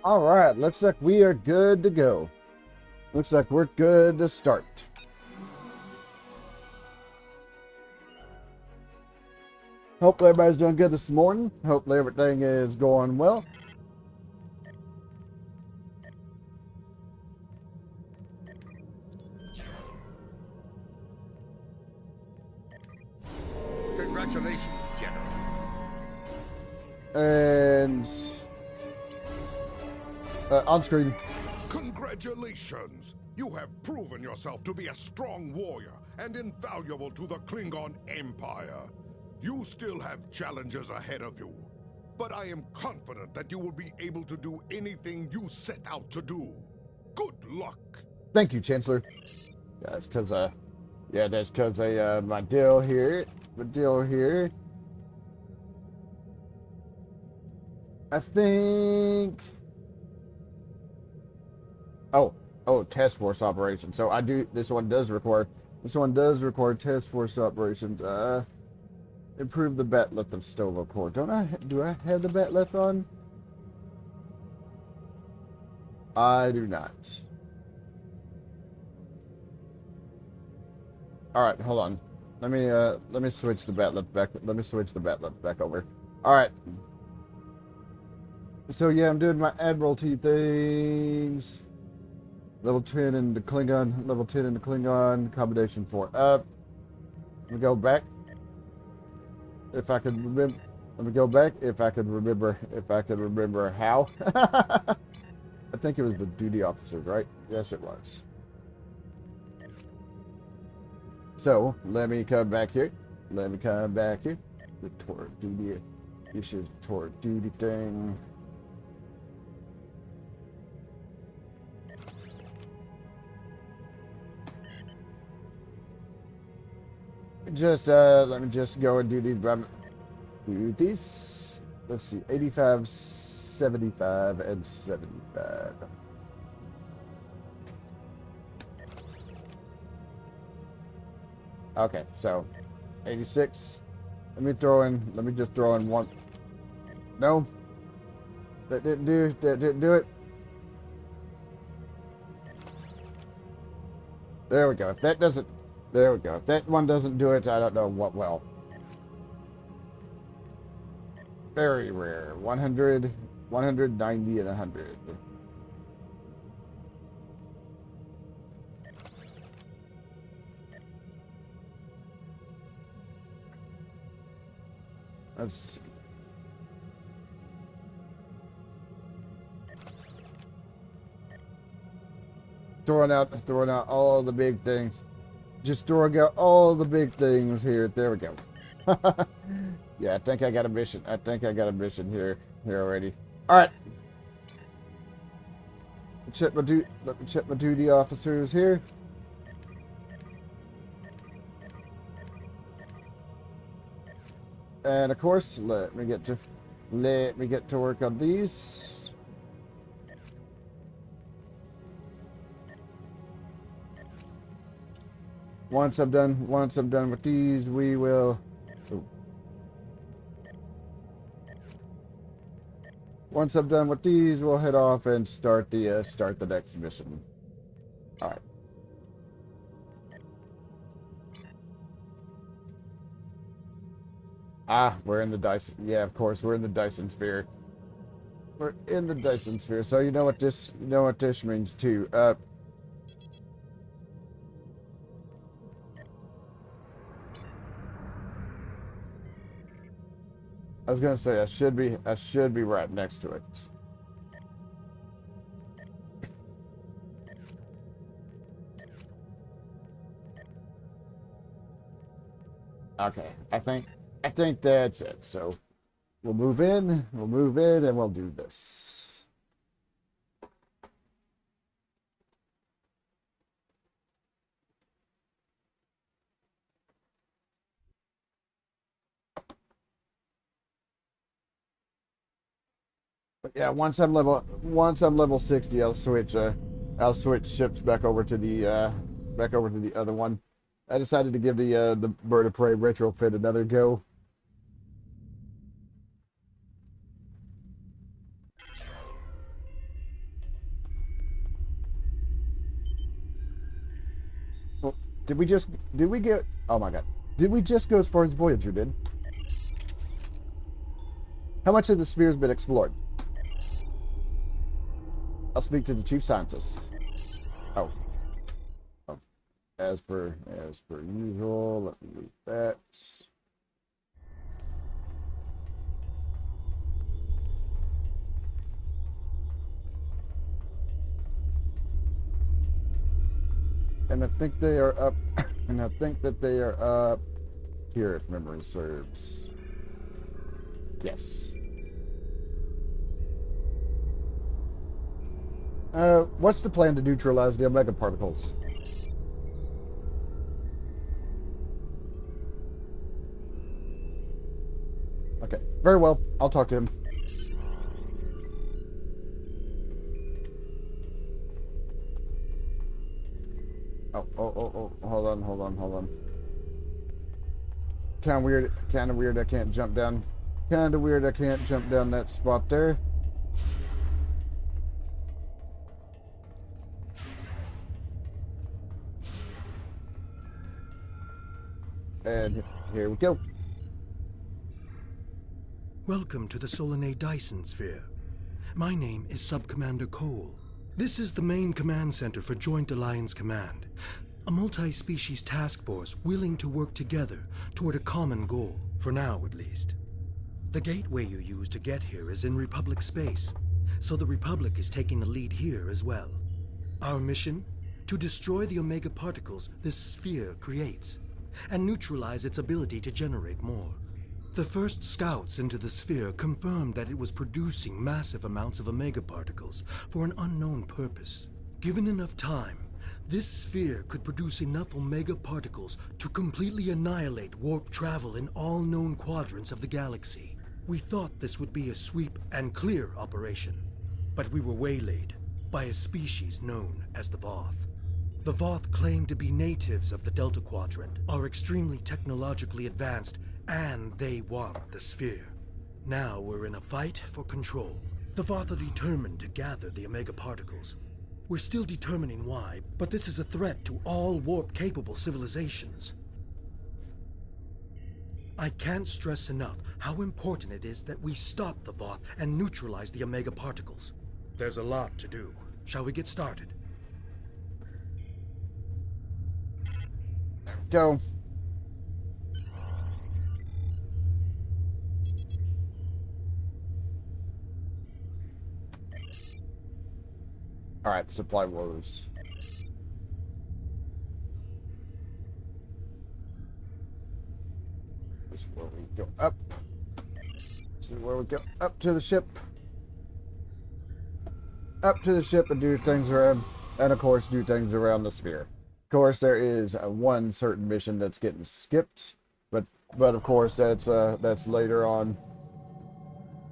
All right, looks like we are good to go. Looks like we're good to start. Hopefully everybody's doing good this morning. Hopefully everything is going well. Congratulations, General. And on screen. Congratulations! You have proven yourself to be a strong warrior and invaluable to the Klingon Empire. You still have challenges ahead of you, but I am confident that you will be able to do anything you set out to do. Good luck! Thank you, Chancellor. That's because that's because my deal here. I think. Oh, task force operations. So this one does require task force operations. Improve the bat lift of Stovo core. Do I have the bat lift on? I do not. All right, hold on. Let me switch the bat lift back. Let me switch the bat lift back over. All right. So yeah, I'm doing my Admiralty things. Level 10 in the Klingon. Level 10 in the Klingon. Combination 4 up. Let me go back. If I could remember. Let me go back. If I could remember how. I think it was the duty officers, right? Yes, it was. So let me come back here. The toward duty. This is toward duty thing. Let me just go and do these. Let's see, 85, 75, and 75. Okay, so 86. Let me just throw in one. No, that didn't do it. There we go. If that doesn't. There we go. If that one doesn't do it, I don't know what will. Very rare. 100, 190, and 100. Let's see. Throwing out all the big things. Just throwing out all the big things here. There we go. Yeah, I think I got a mission. Here already. All right. Let me check my duty officers here. And of course, let me get to work on these. Once I'm done with these, we will. Once I'm done with these, we'll head off and start the next mission. All right. We're in the Dyson. Yeah, of course, we're in the Dyson sphere. We're in the Dyson sphere. So you know what this means too. I was gonna say I should be right next to it. Okay, I think that's it. So we'll move in, and we'll do this. But yeah, once I'm level 60, I'll switch ships back over to the other one. I decided to give the bird of prey retrofit another go. Did we get, oh my god. Did we just go as far as Voyager did? How much of the sphere has been explored? I'll speak to the chief scientist. Oh. Oh. As per usual, let me read that. And I think they are up, and I think that they are up here if memory serves. Yes. What's the plan to neutralize the omega particles? Okay, very well. I'll talk to him. Oh, hold on. Kinda weird I can't jump down. Kinda weird I can't jump down that spot there. And here we go. Welcome to the Solanae Dyson Sphere. My name is Sub-Commander Cole. This is the main command center for Joint Alliance Command, a multi-species task force willing to work together toward a common goal, for now at least. The gateway you use to get here is in Republic space, so the Republic is taking the lead here as well. Our mission? To destroy the Omega particles this sphere creates, and neutralize its ability to generate more. The first scouts into the sphere confirmed that it was producing massive amounts of Omega particles for an unknown purpose. Given enough time, this sphere could produce enough Omega particles to completely annihilate warp travel in all known quadrants of the galaxy. We thought this would be a sweep and clear operation, but we were waylaid by a species known as the Voth. The Voth claim to be natives of the Delta Quadrant, are extremely technologically advanced, and they want the sphere. Now we're in a fight for control. The Voth are determined to gather the Omega particles. We're still determining why, but this is a threat to all warp-capable civilizations. I can't stress enough how important it is that we stop the Voth and neutralize the Omega particles. There's a lot to do. Shall we get started? Go. Alright, supply woes. This is where we go up. This is where we go up to the ship. Up to the ship and do things around, and of course do things around the sphere. Of course, there is one certain mission that's getting skipped, but of course that's later on.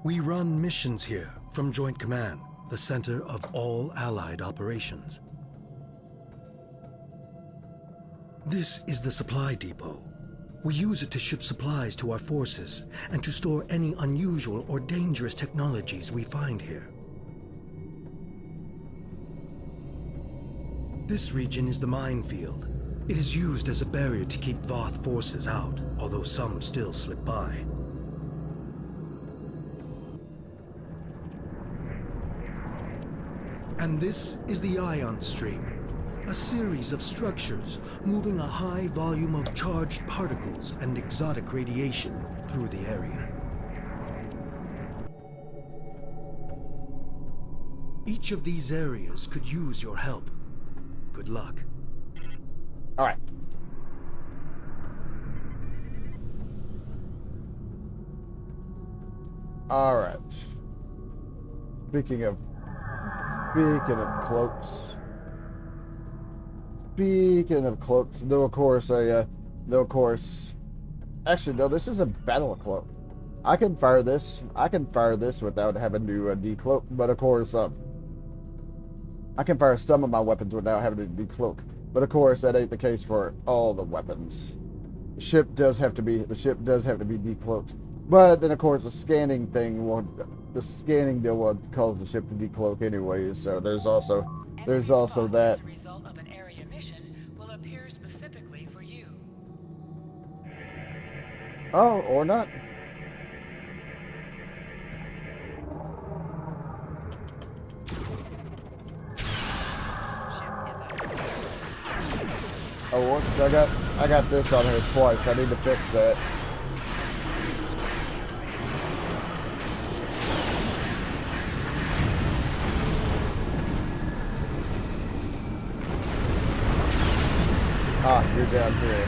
We run missions here from Joint Command, the center of all Allied operations. This is the supply depot. We use it to ship supplies to our forces and to store any unusual or dangerous technologies we find here. This region is the minefield. It is used as a barrier to keep Voth forces out, although some still slip by. And this is the ion stream, a series of structures moving a high volume of charged particles and exotic radiation through the area. Each of these areas could use your help. Good luck. All right. All right. Speaking of cloaks. Though of course, actually, no, this is a battle cloak. I can fire this without having to decloak, but of course, I can fire some of my weapons without having to decloak. But of course, that ain't the case for all the weapons. The ship does have to be decloaked. But then, of course, the scanning deal will cause the ship to decloak anyways. So there's also that. As a result of an area mission will appear specifically Oh, or not. Oh, whoops, I got this on here twice. I need to fix that. Ah, you're down here.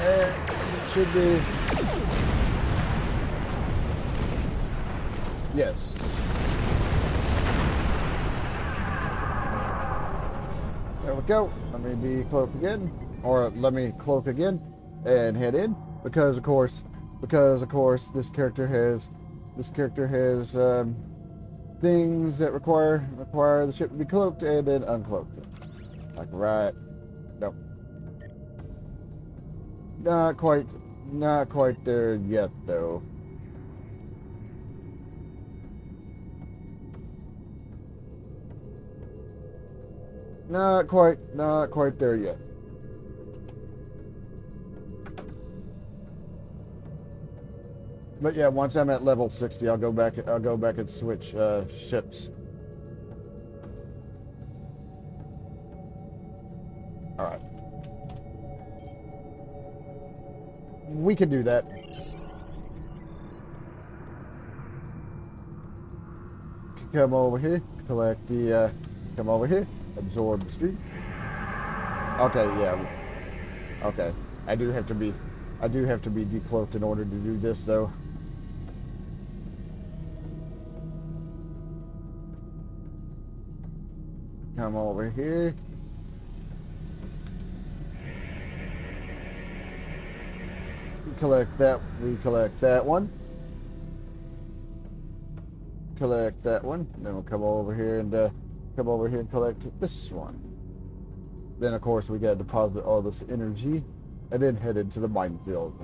And it should be. Yes. There we go. Let me decloak again. Or let me cloak again and head in. Because of course this character has things that require the ship to be cloaked and then uncloaked. Like right. Nope. Not quite there yet though. Not quite there yet. But yeah, once I'm at level 60, I'll go back and switch ships. All right. We can do that. Come over here, collect the come over here, absorb the stream. Okay, yeah. Okay. I do have to be decloaked in order to do this though. Come over here. Collect that. We collect that one. Collect that one. Then we'll come over here and collect this one. Then of course we got to deposit all this energy, and then head into the minefield.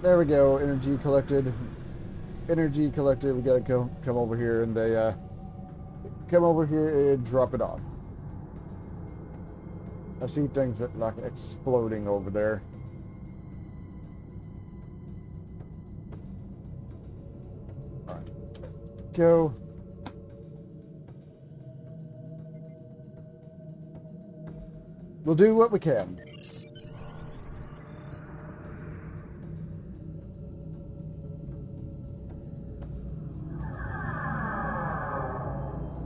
There we go. Energy collected. Energy collected. We gotta come over here and drop it off. I see things that like exploding over there. All right, go. We'll do what we can.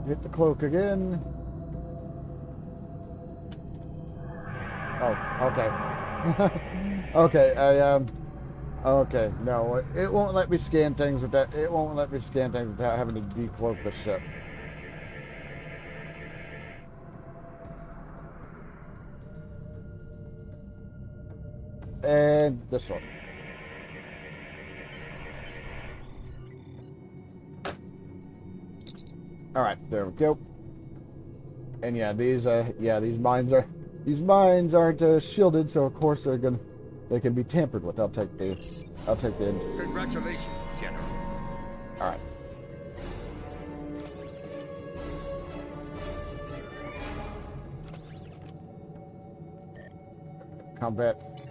Hit the cloak again. Oh, okay. Okay, okay, no, it won't let me scan things with that. It won't let me scan things without having to decloak the ship. And this one. All right, there we go. And yeah, these mines aren't shielded, so of course they can be tampered with. I'll take the Congratulations, General. All right.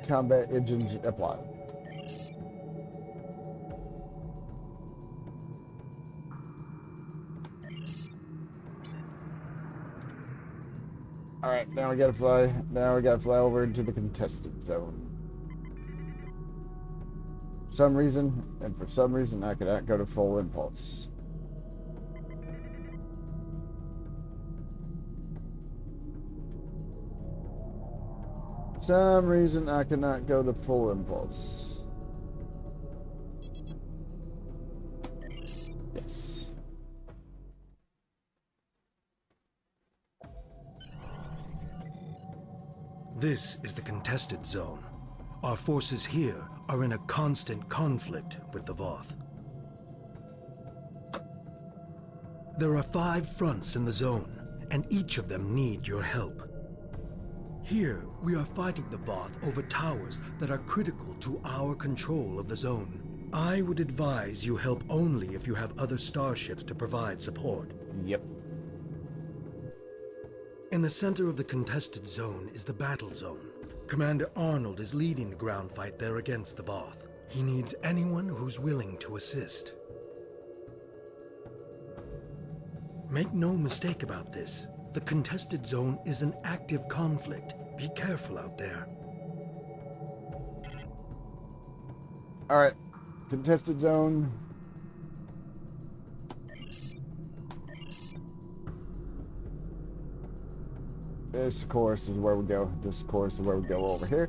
Combat engines applied. All right, now we gotta fly. Now we gotta fly over into the contested zone. For some reason, I cannot go to full impulse. For some reason, I cannot go to full impulse. Yes. This is the contested zone. Our forces here are in a constant conflict with the Voth. There are 5 fronts in the zone, and each of them need your help. Here, we are fighting the Voth over towers that are critical to our control of the zone. I would advise you help only if you have other starships to provide support. Yep. In the center of the contested zone is the battle zone. Commander Arnold is leading the ground fight there against the Voth. He needs anyone who's willing to assist. Make no mistake about this. The contested zone is an active conflict. Be careful out there. Alright. Contested zone. This, of course, is where we go. This, of course, is where we go over here.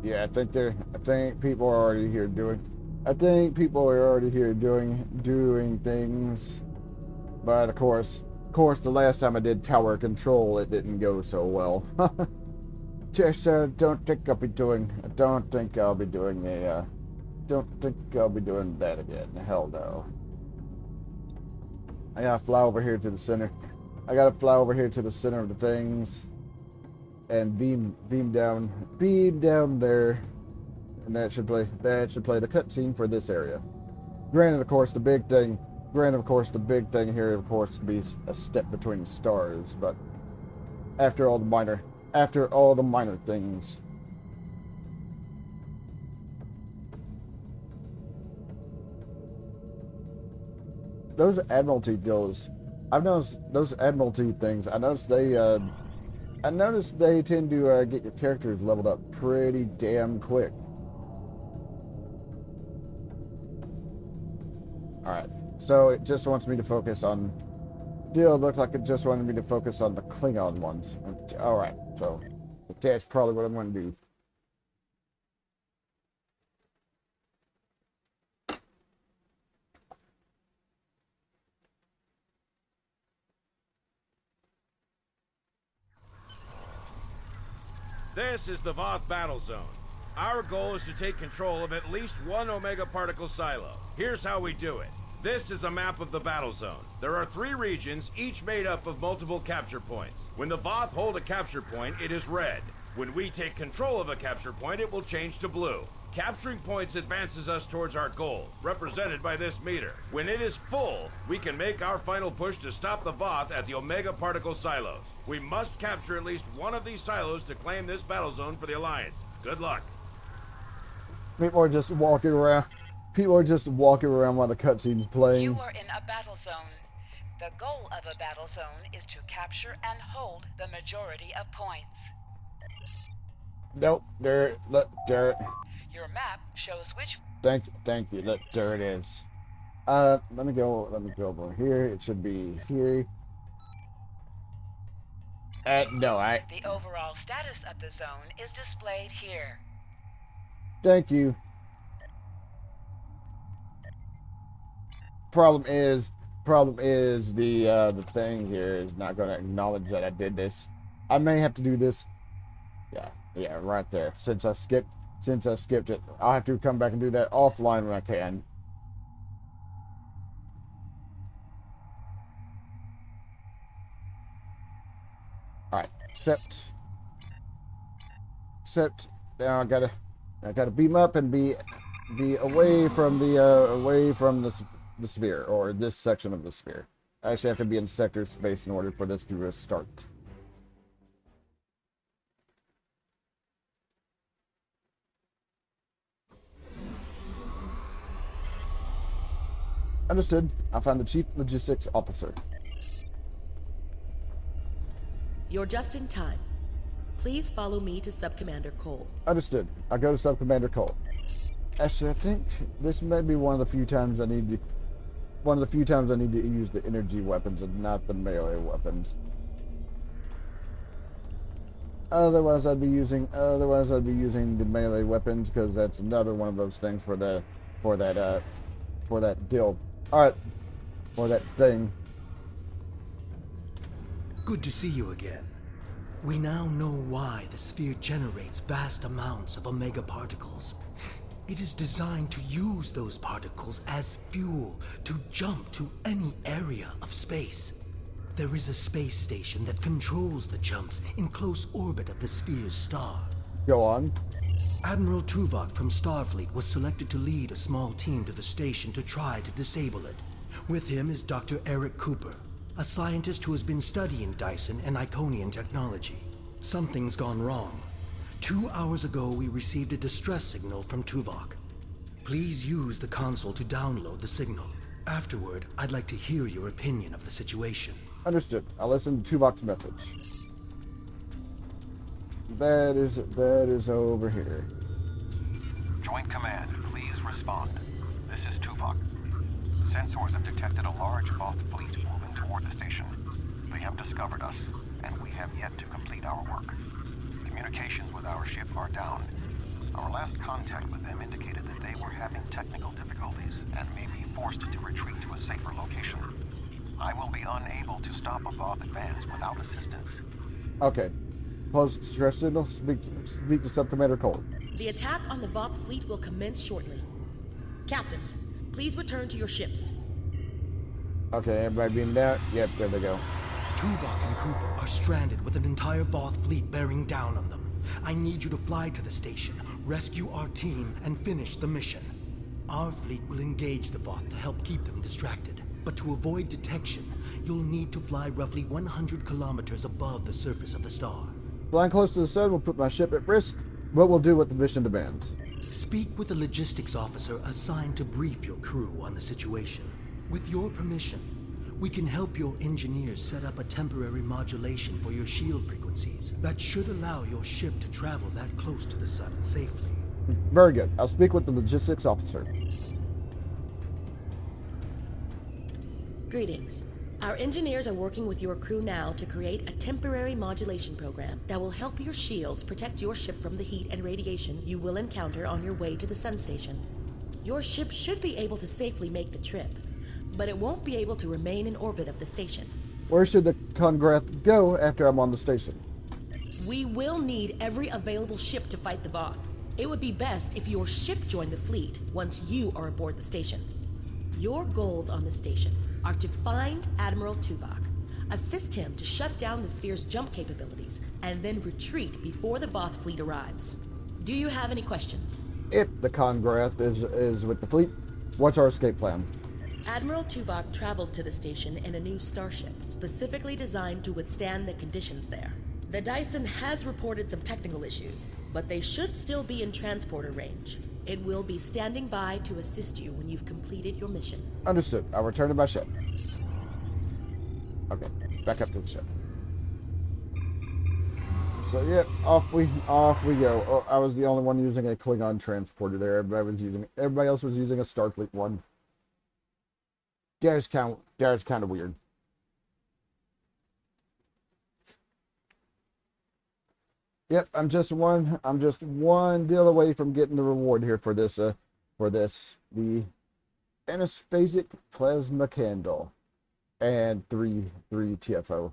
Yeah, I think people are already here doing. I think people are already here doing things. But of course, the last time I did tower control, it didn't go so well. Just don't think I'll be doing that again. Hell no. I gotta fly over here to the center. I gotta fly over here to the center of the things, and beam down there, and that should play the cutscene for this area. Granted, of course, the big thing here, of course, would be a step between the stars. But after all the minor things. Those Admiralty deals, I've noticed those Admiralty things. I noticed they tend to get your characters leveled up pretty damn quick. All right, so it just wants me to focus on. Deal looked like it just wanted me to focus on the Klingon ones. All right, so that's probably what I'm going to do. This is the Voth battle zone. Our goal is to take control of at least one Omega particle silo. Here's how we do it. This is a map of the battle zone. There are 3 regions, each made up of multiple capture points. When the Voth hold a capture point, it is red. When we take control of a capture point, it will change to blue. Capturing points advances us towards our goal, represented by this meter. When it is full, we can make our final push to stop the Voth at the Omega particle silos. We must capture at least one of these silos to claim this battle zone for the Alliance. Good luck. People are just walking around while the cutscene's playing. You are in a battle zone. The goal of a battle zone is to capture and hold the majority of points. Nope, there. Your map shows which. Thank you. Look, there it is. Let me go over here. It should be here. The overall status of the zone is displayed here. Thank you. Problem is the thing here is not going to acknowledge that I did this. I may have to do this. Yeah, right there. Since I skipped it, I'll have to come back and do that offline when I can. All right, accept. Now I gotta beam up and be away from the sphere, or this section of the sphere. I actually have to be in sector space in order for this to restart. Understood. I found the Chief Logistics Officer. You're just in time. Please follow me to Sub-Commander Cole. Understood. I go to Sub-Commander Cole. Actually, I think this may be one of the few times I need to use the energy weapons and not the melee weapons. Otherwise, I'd be using the melee weapons, because that's another one of those things for that deal. All right, for that thing. Good to see you again. We now know why the sphere generates vast amounts of Omega particles. It is designed to use those particles as fuel to jump to any area of space. There is a space station that controls the jumps in close orbit of the sphere's star. Go on. Admiral Tuvok from Starfleet was selected to lead a small team to the station to try to disable it. With him is Dr. Eric Cooper, a scientist who has been studying Dyson and Iconian technology. Something's gone wrong. 2 hours ago, we received a distress signal from Tuvok. Please use the console to download the signal. Afterward, I'd like to hear your opinion of the situation. Understood. I'll listen to Tuvok's message. That is over here. Joint Command, please respond. This is Tuvok. Sensors have detected a large Voth fleet moving toward the station. They have discovered us, and we have yet to complete our work. Communications with our ship are down. Our last contact with them indicated that they were having technical difficulties and may be forced to retreat to a safer location. I will be unable to stop a Voth advance without assistance. Okay. Post distress signal. Speak to Subcommander Cole. The attack on the Voth fleet will commence shortly. Captains, please return to your ships. Okay, everybody being down? Yep, there they go. Tuvok and Cooper are stranded with an entire Voth fleet bearing down on them. I need you to fly to the station, rescue our team, and finish the mission. Our fleet will engage the Voth to help keep them distracted. But to avoid detection, you'll need to fly roughly 100 kilometers above the surface of the star. Flying close to the sun will put my ship at risk, but we'll do what the mission demands. Speak with the logistics officer assigned to brief your crew on the situation. With your permission, we can help your engineers set up a temporary modulation for your shield frequencies that should allow your ship to travel that close to the sun safely. Very good. I'll speak with the logistics officer. Greetings. Our engineers are working with your crew now to create a temporary modulation program that will help your shields protect your ship from the heat and radiation you will encounter on your way to the sun station. Your ship should be able to safely make the trip, but it won't be able to remain in orbit of the station. Where should the Congrath go after I'm on the station? We will need every available ship to fight the Voth. It would be best if your ship joined the fleet once you are aboard the station. Your goals on the station are to find Admiral Tuvok, assist him to shut down the sphere's jump capabilities, and then retreat before the Voth fleet arrives. Do you have any questions? If the Congrath is with the fleet, what's our escape plan? Admiral Tuvok traveled to the station in a new starship, specifically designed to withstand the conditions there. The Dyson has reported some technical issues, but they should still be in transporter range. It will be standing by to assist you when you've completed your mission. Understood. I'll return to my ship. Okay, back up to the ship. So yeah, off we go. Oh, I was the only one using a Klingon transporter there. Everybody else was using a Starfleet one. That's kind of weird. Yep, I'm just one deal away from getting the reward here for this the anaphasic plasma candle and three TFO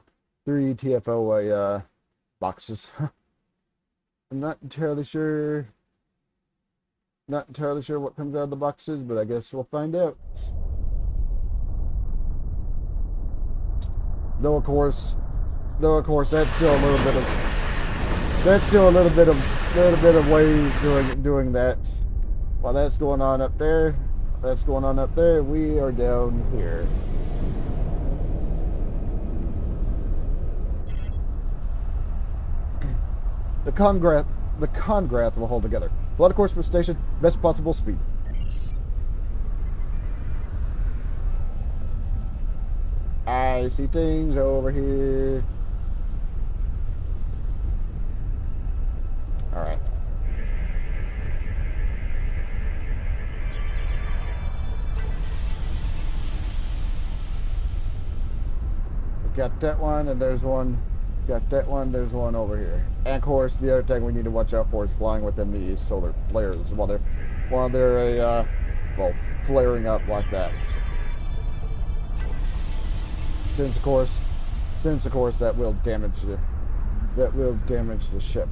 boxes. I'm not entirely sure what comes out of the boxes, but I guess we'll find out. Though of course that's still a little bit of ways doing that. While that's going on up there, we are down here. The Congrath will hold together. Blood course for station, best possible speed. I see things over here. Alright. Got that one, and there's one. Got that one, there's one over here. And of course, the other thing we need to watch out for is flying within the solar flares while they're flaring up like that. Since of course that will damage the ship.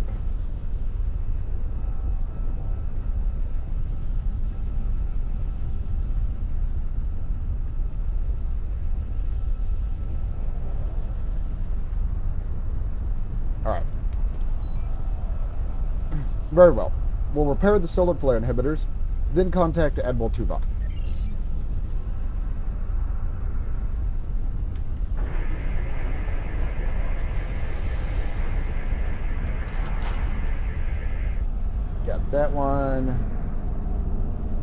Very well. We'll repair the solar flare inhibitors, then contact Admiral Tuvok. Got that one.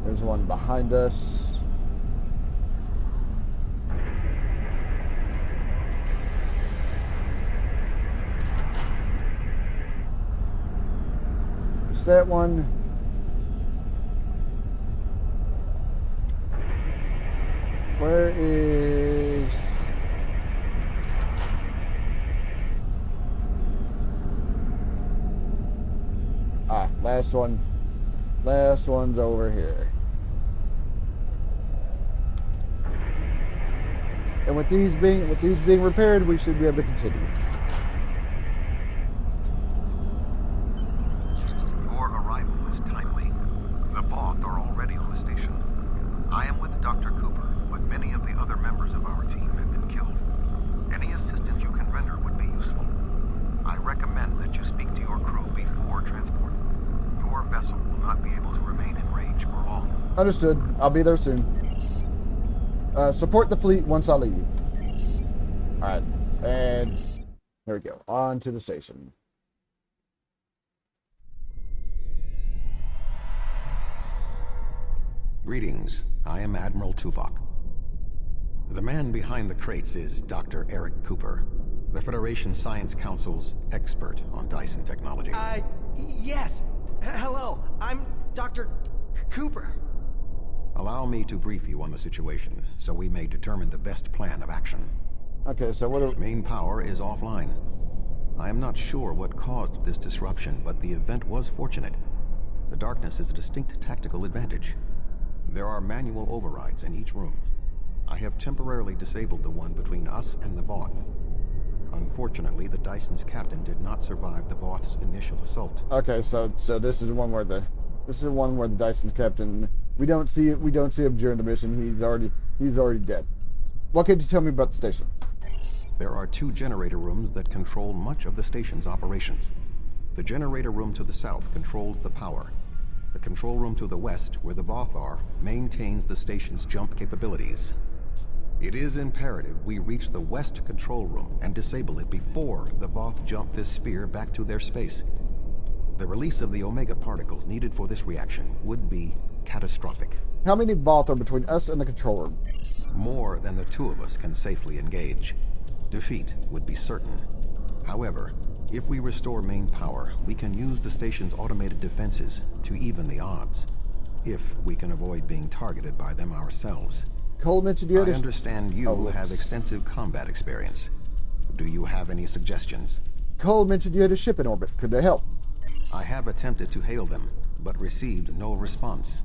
There's one behind us. There's that one. Where is... last one. Last one's over here. And with these being repaired, we should be able to continue. Your arrival is timely. The Voth are already on the station. I am with Dr. Cooper, but many of the other members of our team have been killed. Any assistance you can render would be useful. I recommend that you speak to your crew before transport. Your vessel will not be able to remain in range for long. Understood. I'll be there soon. Support the fleet once I leave. Alright. And there we go. On to the station. Greetings. I am Admiral Tuvok. The man behind the crates is Dr. Eric Cooper, the Federation Science Council's expert on Dyson technology. Yes. Hello, I'm Dr. Cooper. Allow me to brief you on the situation, so we may determine the best plan of action. Okay, so what do... Main power is offline. I am not sure what caused this disruption, but the event was fortunate. The darkness is a distinct tactical advantage. There are manual overrides in each room. I have temporarily disabled the one between us and the Voth. Unfortunately, the Dyson's captain did not survive the Voth's initial assault. Okay, so this is the one where the Dyson's captain, we don't see him during the mission. He's already dead. What can you tell me about the station? There are 2 generator rooms that control much of the station's operations. The generator room to the south controls the power. The control room to the west, where the Voth are, maintains the station's jump capabilities. It is imperative we reach the west control room and disable it before the Voth jump this sphere back to their space. The release of the Omega particles needed for this reaction would be catastrophic. How many Voth are between us and the control room? More than the 2 of us can safely engage. Defeat would be certain. However, if we restore main power, we can use the station's automated defenses to even the odds, if we can avoid being targeted by them ourselves. Cole mentioned you had I understand you have extensive combat experience. Do you have any suggestions? Cole mentioned you had a ship in orbit. Could they help? I have attempted to hail them, but received no response.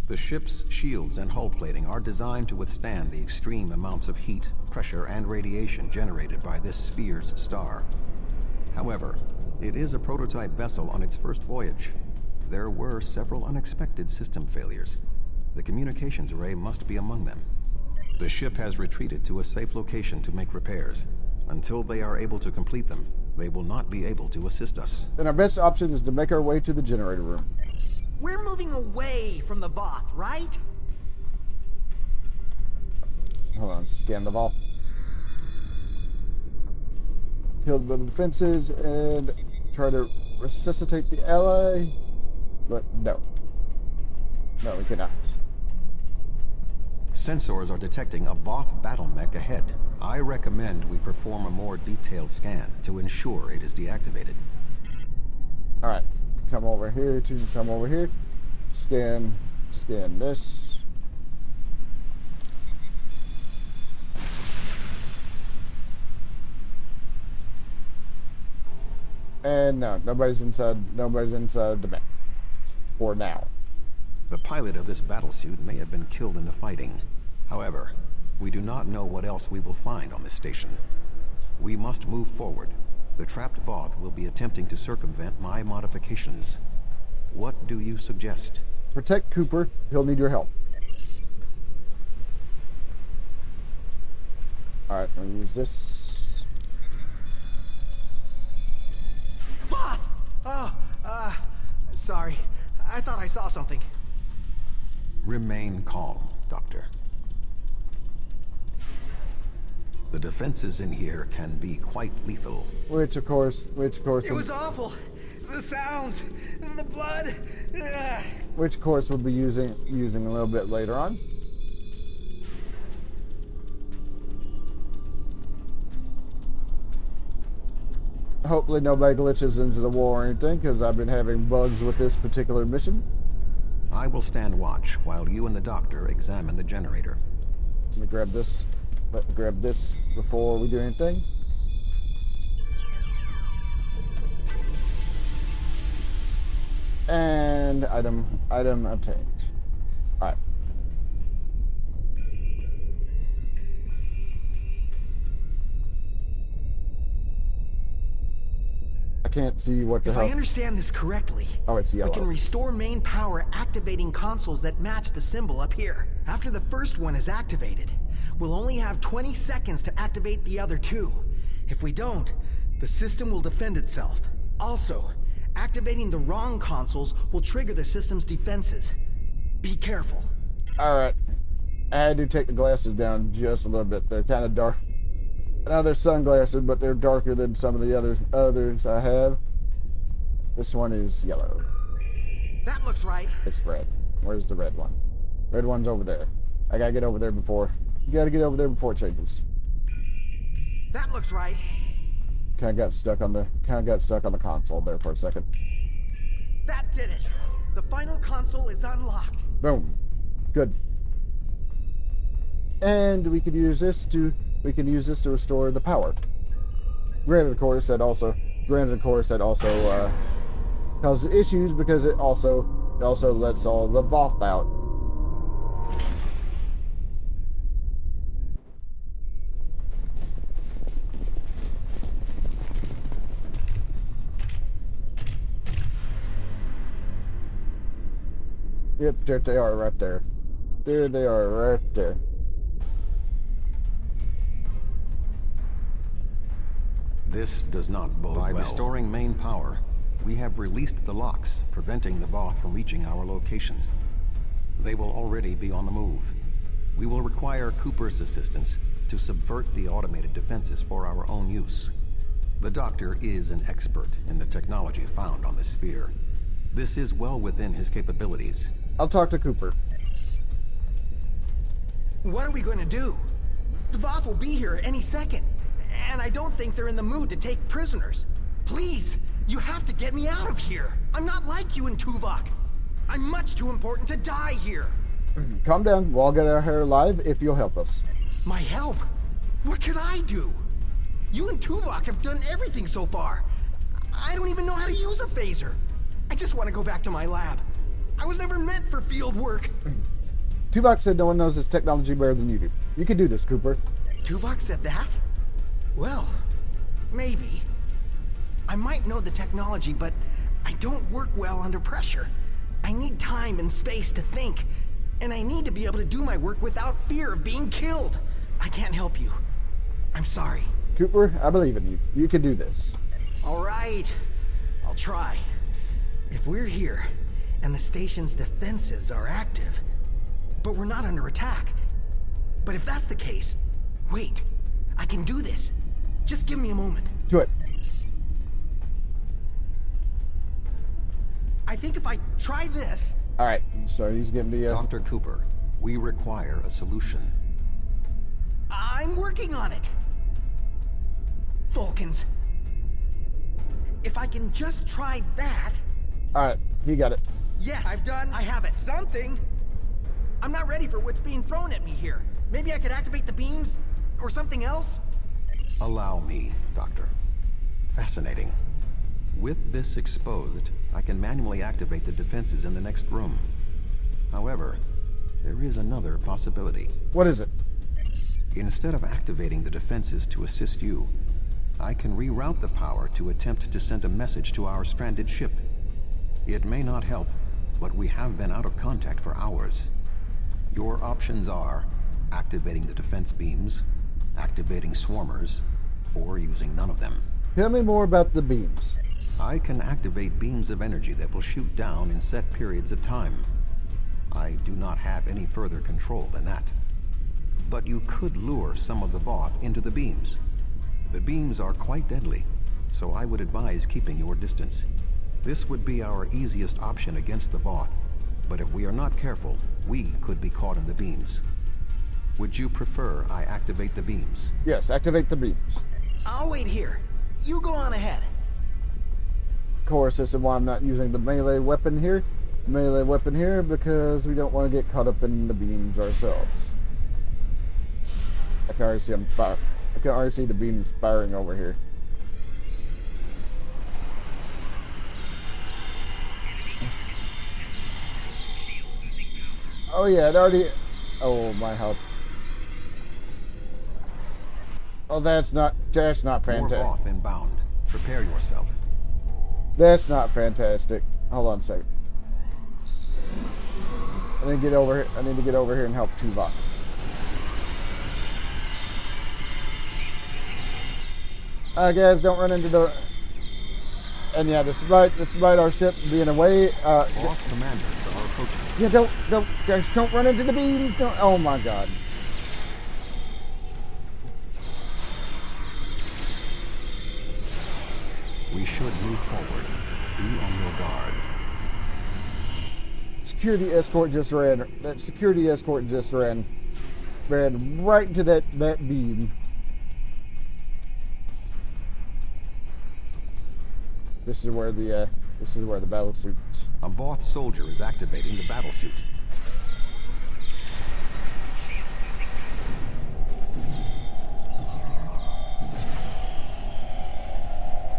The ship's shields and hull plating are designed to withstand the extreme amounts of heat, pressure, and radiation generated by this sphere's star. However, it is a prototype vessel on its first voyage. There were several unexpected system failures. The communications array must be among them. The ship has retreated to a safe location to make repairs. Until they are able to complete them, they will not be able to assist us. Then our best option is to make our way to the generator room. We're moving away from the Voth, right? Hold on, scan the vault. Kill the defenses and try to resuscitate the ally. But no. No, we cannot. Sensors are detecting a Voth battle mech ahead. I recommend we perform a more detailed scan to ensure it is deactivated. Alright. Come over here come over here. Scan this. And no, nobody's inside the mech. For now. The pilot of this battlesuit may have been killed in the fighting. However, we do not know what else we will find on this station. We must move forward. The trapped Voth will be attempting to circumvent my modifications. What do you suggest? Protect Cooper. He'll need your help. Alright, I'm gonna use this. Voth! Oh, saw something. Remain calm, Doctor. The defenses in here can be quite lethal. Which of course. It was awful. The sounds, the blood. Ugh. Which of course we'll be using a little bit later on. Hopefully nobody glitches into the wall or anything, because I've been having bugs with this particular mission. I will stand watch while you and the doctor examine the generator. Let me grab this. Let me grab this before we do anything. And item obtained. All right. I can't see what the hell. If I understand this correctly, Oh, it's yellow. we can restore main power activating consoles that match the symbol up here. After the first one is activated, we'll only have 20 seconds to activate the other two. If we don't, the system will defend itself. Also, activating the wrong consoles will trigger the system's defenses. Be careful. All right. I had to take the glasses down just a little bit. They're kind of dark. Now they're sunglasses, but they're darker than some of the others I have. This one is yellow. That looks right. It's red. Where's the red one? Red one's over there. I gotta get over there before. You gotta get over there before it changes. That looks right. Kind of got stuck on the console there for a second. That did it. The final console is unlocked. Boom. Good. And we could use this to restore the power. Granted, of course, that also causes issues because it also lets all the Voth out. Yep, there they are right there. There they are right there. This does not bode well. By restoring main power, we have released the locks, preventing the Voth from reaching our location. They will already be on the move. We will require Cooper's assistance to subvert the automated defenses for our own use. The Doctor is an expert in the technology found on the sphere. This is well within his capabilities. I'll talk to Cooper. What are we going to do? The Voth will be here any second. And I don't think they're in the mood to take prisoners. Please, you have to get me out of here. I'm not like you and Tuvok. I'm much too important to die here. Calm down. We'll all get out here alive if you'll help us. My help? What could I do? You and Tuvok have done everything so far. I don't even know how to use a phaser. I just want to go back to my lab. I was never meant for field work. Tuvok said no one knows this technology better than you do. You can do this, Cooper. Tuvok said that? Well, maybe. I might know the technology, but I don't work well under pressure. I need time and space to think, and I need to be able to do my work without fear of being killed. I can't help you. I'm sorry. Cooper, I believe in you. You can do this. All right. I'll try. If we're here, and the station's defenses are active, but we're not under attack. But if that's the case, wait. I can do this. Just give me a moment. Do it. I think if I try this... All right. So he's getting the... Dr. Cooper, we require a solution. I'm working on it. Vulcans. If I can just try that... All right. You got it. Yes, I have it. Something. I'm not ready for what's being thrown at me here. Maybe I could activate the beams? Or something else? Allow me, Doctor. Fascinating. With this exposed, I can manually activate the defenses in the next room. However, there is another possibility. What is it? Instead of activating the defenses to assist you, I can reroute the power to attempt to send a message to our stranded ship. It may not help, but we have been out of contact for hours. Your options are activating the defense beams, activating swarmers, or using none of them. Tell me more about the beams. I can activate beams of energy that will shoot down in set periods of time. I do not have any further control than that. But you could lure some of the Voth into the beams. The beams are quite deadly, so I would advise keeping your distance. This would be our easiest option against the Voth, but if we are not careful, we could be caught in the beams. Would you prefer I activate the beams? Yes, activate the beams. I'll wait here. You go on ahead. Of course, this is why I'm not using the melee weapon here. Because we don't want to get caught up in the beams ourselves. I can already see them fire. I can already see the beams firing over here. Oh yeah, it already. Oh my health. Oh, that's not fantastic. More Voth inbound. Prepare yourself. That's not fantastic. Hold on a second. I need to get over here. I need to get over here and help Tuvok. Guys, don't run into the. And yeah, despite our ship being away, Voth commanders are approaching. yeah, guys, don't run into the beams. Don't. Oh my God. We should move forward. Be on your guard. Security escort just ran. That security escort just ran right into that beam. This is where the battle suit is. A Voth soldier is activating the battlesuit.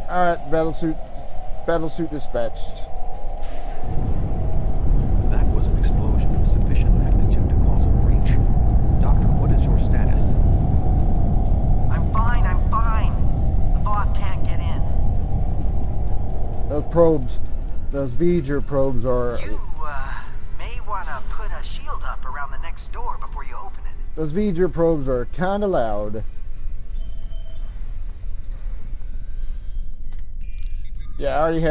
All right, battlesuit dispatched. That was an explosion of sufficient magnitude to cause a breach. Doctor, what is your status? I'm fine. The Voth can't get in. Those probes, those V'ger probes are. You, may want to put a shield up around the next door before you open it. Those V'ger probes are kind of loud. Yeah, I already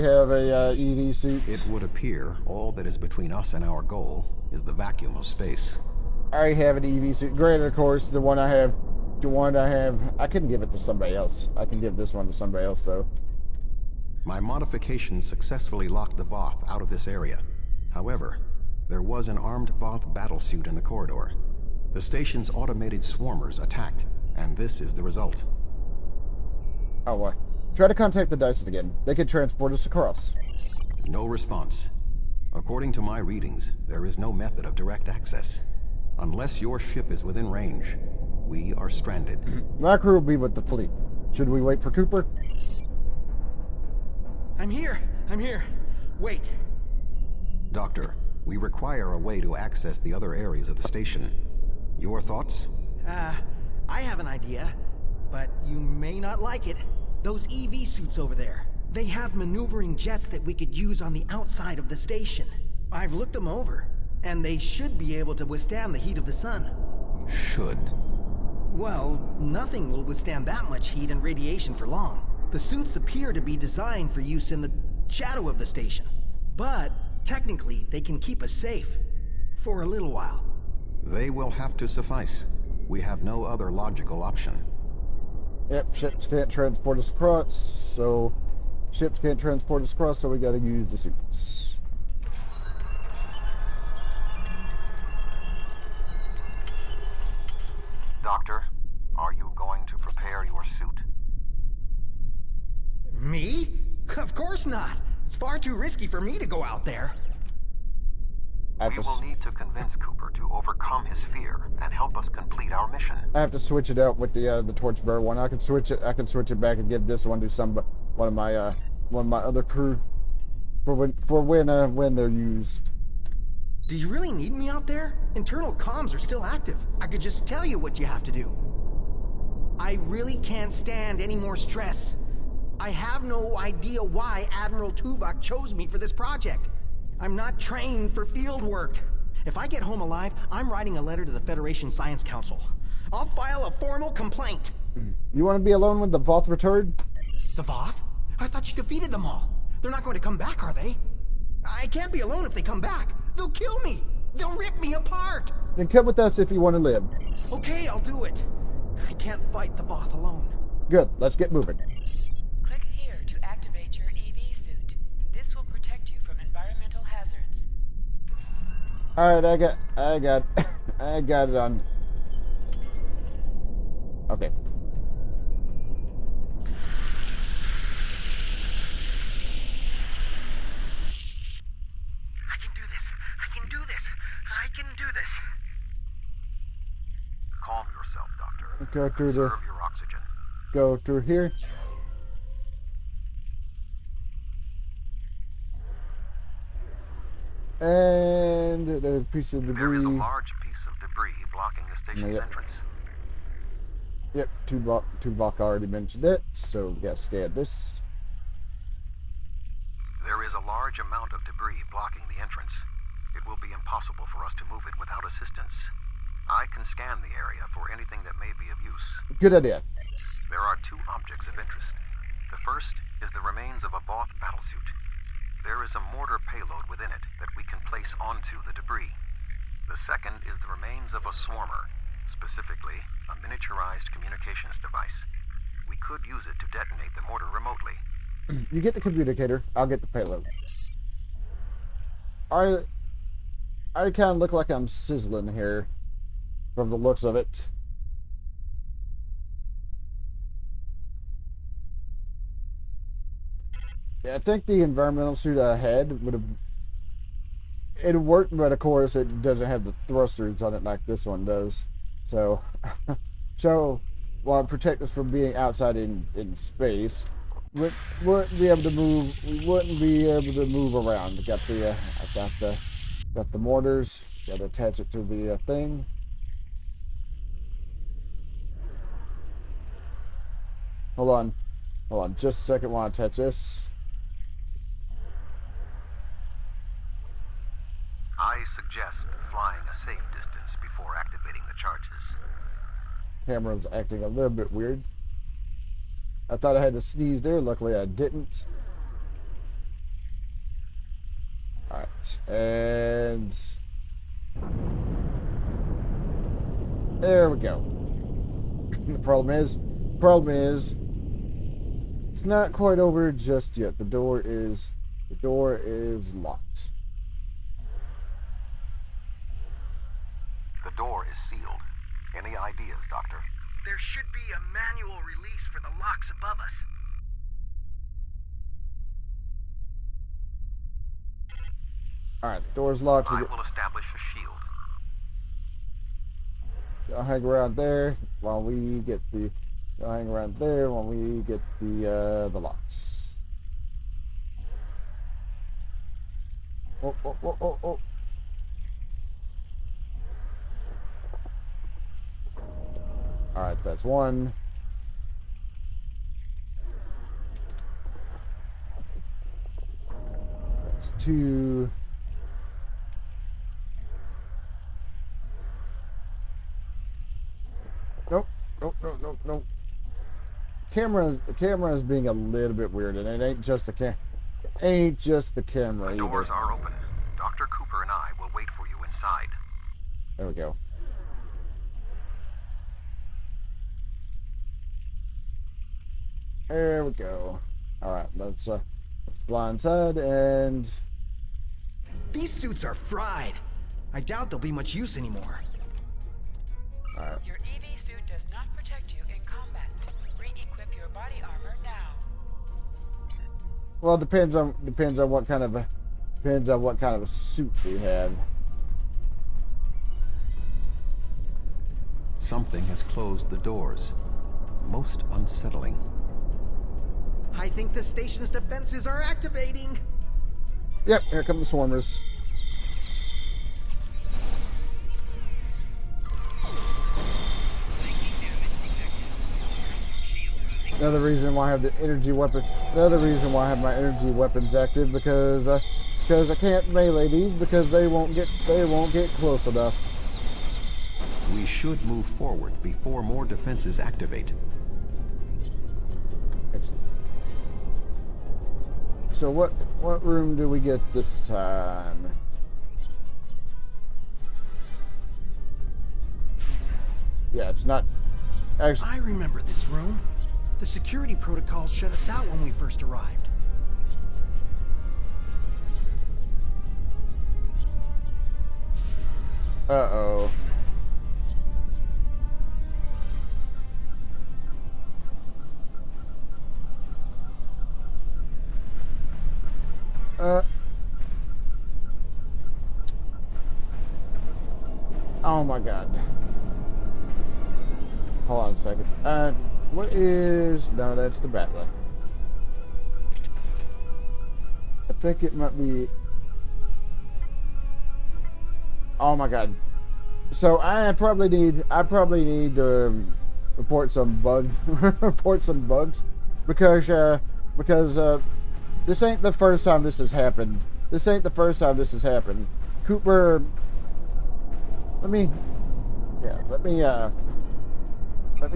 have a EV suit. It would appear all that is between us and our goal is the vacuum of space. I already have an EV suit. Granted, of course, the one I have, I couldn't give it to somebody else. I can give this one to somebody else, though. My modifications successfully locked the Voth out of this area. However, there was an armed Voth battlesuit in the corridor. The station's automated swarmers attacked, and this is the result. Oh, what? Try to contact the Dyson again. They could transport us across. No response. According to my readings, there is no method of direct access. Unless your ship is within range, we are stranded. My crew will be with the fleet. Should we wait for Cooper? I'm here. Wait. Doctor, we require a way to access the other areas of the station. Your thoughts? I have an idea, but you may not like it. Those EV suits over there, they have maneuvering jets that we could use on the outside of the station. I've looked them over, and they should be able to withstand the heat of the sun. Should. Well, nothing will withstand that much heat and radiation for long. The suits appear to be designed for use in the shadow of the station. But, technically, they can keep us safe. For a little while. They will have to suffice. We have no other logical option. Yep, ships can't transport us across, so we gotta use the suits. Doctor, are you going to prepare your suit? Me? Of course not. It's far too risky for me to go out there. We will need to convince Cooper to overcome his fear and help us complete our mission. I have to switch it out with the torchbearer one. I can switch it back and give this one to one of my other crew for when they're used. Do you really need me out there? Internal comms are still active. I could just tell you what you have to do. I really can't stand any more stress. I have no idea why Admiral Tuvok chose me for this project. I'm not trained for field work. If I get home alive, I'm writing a letter to the Federation Science Council. I'll file a formal complaint. You want to be alone when the Voth returned? The Voth? I thought you defeated them all. They're not going to come back, are they? I can't be alone if they come back. They'll kill me. They'll rip me apart. Then come with us if you want to live. Okay, I'll do it. I can't fight the Voth alone. Good, let's get moving. Click here to activate your EV suit. This will protect you from environmental hazards. Alright, I got it on. Okay. I can do this. I can do this. I can do this. Calm yourself, Doctor. Go through the. Conserve your oxygen. Go through here. And there's a piece of debris. There is a large piece of debris blocking the station's Yep. entrance. Yep, Tuvok already mentioned it, so we gotta scan this. There is a large amount of debris blocking the entrance. It will be impossible for us to move it without assistance. I can scan the area for anything that may be of use. Good idea. There are two objects of interest. The first is the remains of a Voth battlesuit. There is a mortar payload within it that we can place onto the debris. The second is the remains of a swarmer, specifically a miniaturized communications device. We could use it to detonate the mortar remotely. You get the communicator, I'll get the payload. I kind of look like I'm sizzling here from the looks of it. Yeah, I think the environmental suit I had would have it worked, but of course it doesn't have the thrusters on it like this one does. So, while it protects us from being outside in space, we wouldn't be able to move. We wouldn't be able to move around. Got the mortars. Got to attach it to the thing. Hold on, just a second while I attach this. I suggest flying a safe distance before activating the charges. Camera's acting a little bit weird. I thought I had to sneeze there. Luckily, I didn't. Alright, and there we go. The problem is, it's not quite over just yet. The door is locked. The door is sealed. Any ideas, Doctor? There should be a manual release for the locks above us. Alright, the door's locked. I will establish a shield. I'll hang around there while we get the. I'll hang around there while we get the locks. Oh. Alright, that's one. That's two. Nope. The camera is being a little bit weird, and it ain't just the camera The doors either. are open. Dr. Cooper and I will wait for you inside. There we go. There we go. Alright, let's fly inside and... These suits are fried. I doubt they'll be much use anymore. Alright. Your EV suit does not protect you in combat. Re-equip your body armor now. Well, it depends on what kind of a suit we have. Something has closed the doors. Most unsettling. I think the station's defenses are activating. Yep, here come the swarmers. Another reason why I have the energy weapon. Another reason why I have my energy weapons active because I can't melee these because they won't get close enough. We should move forward before more defenses activate. So what room do we get this time? Yeah, it's not actually. I remember this room. The security protocols shut us out when we first arrived. Uh-oh. Oh my god. Hold on a second. What is... No, that's the Qapla. I think it might be... Oh my god. So I probably need to report some bugs because this ain't the first time this has happened. Cooper, let me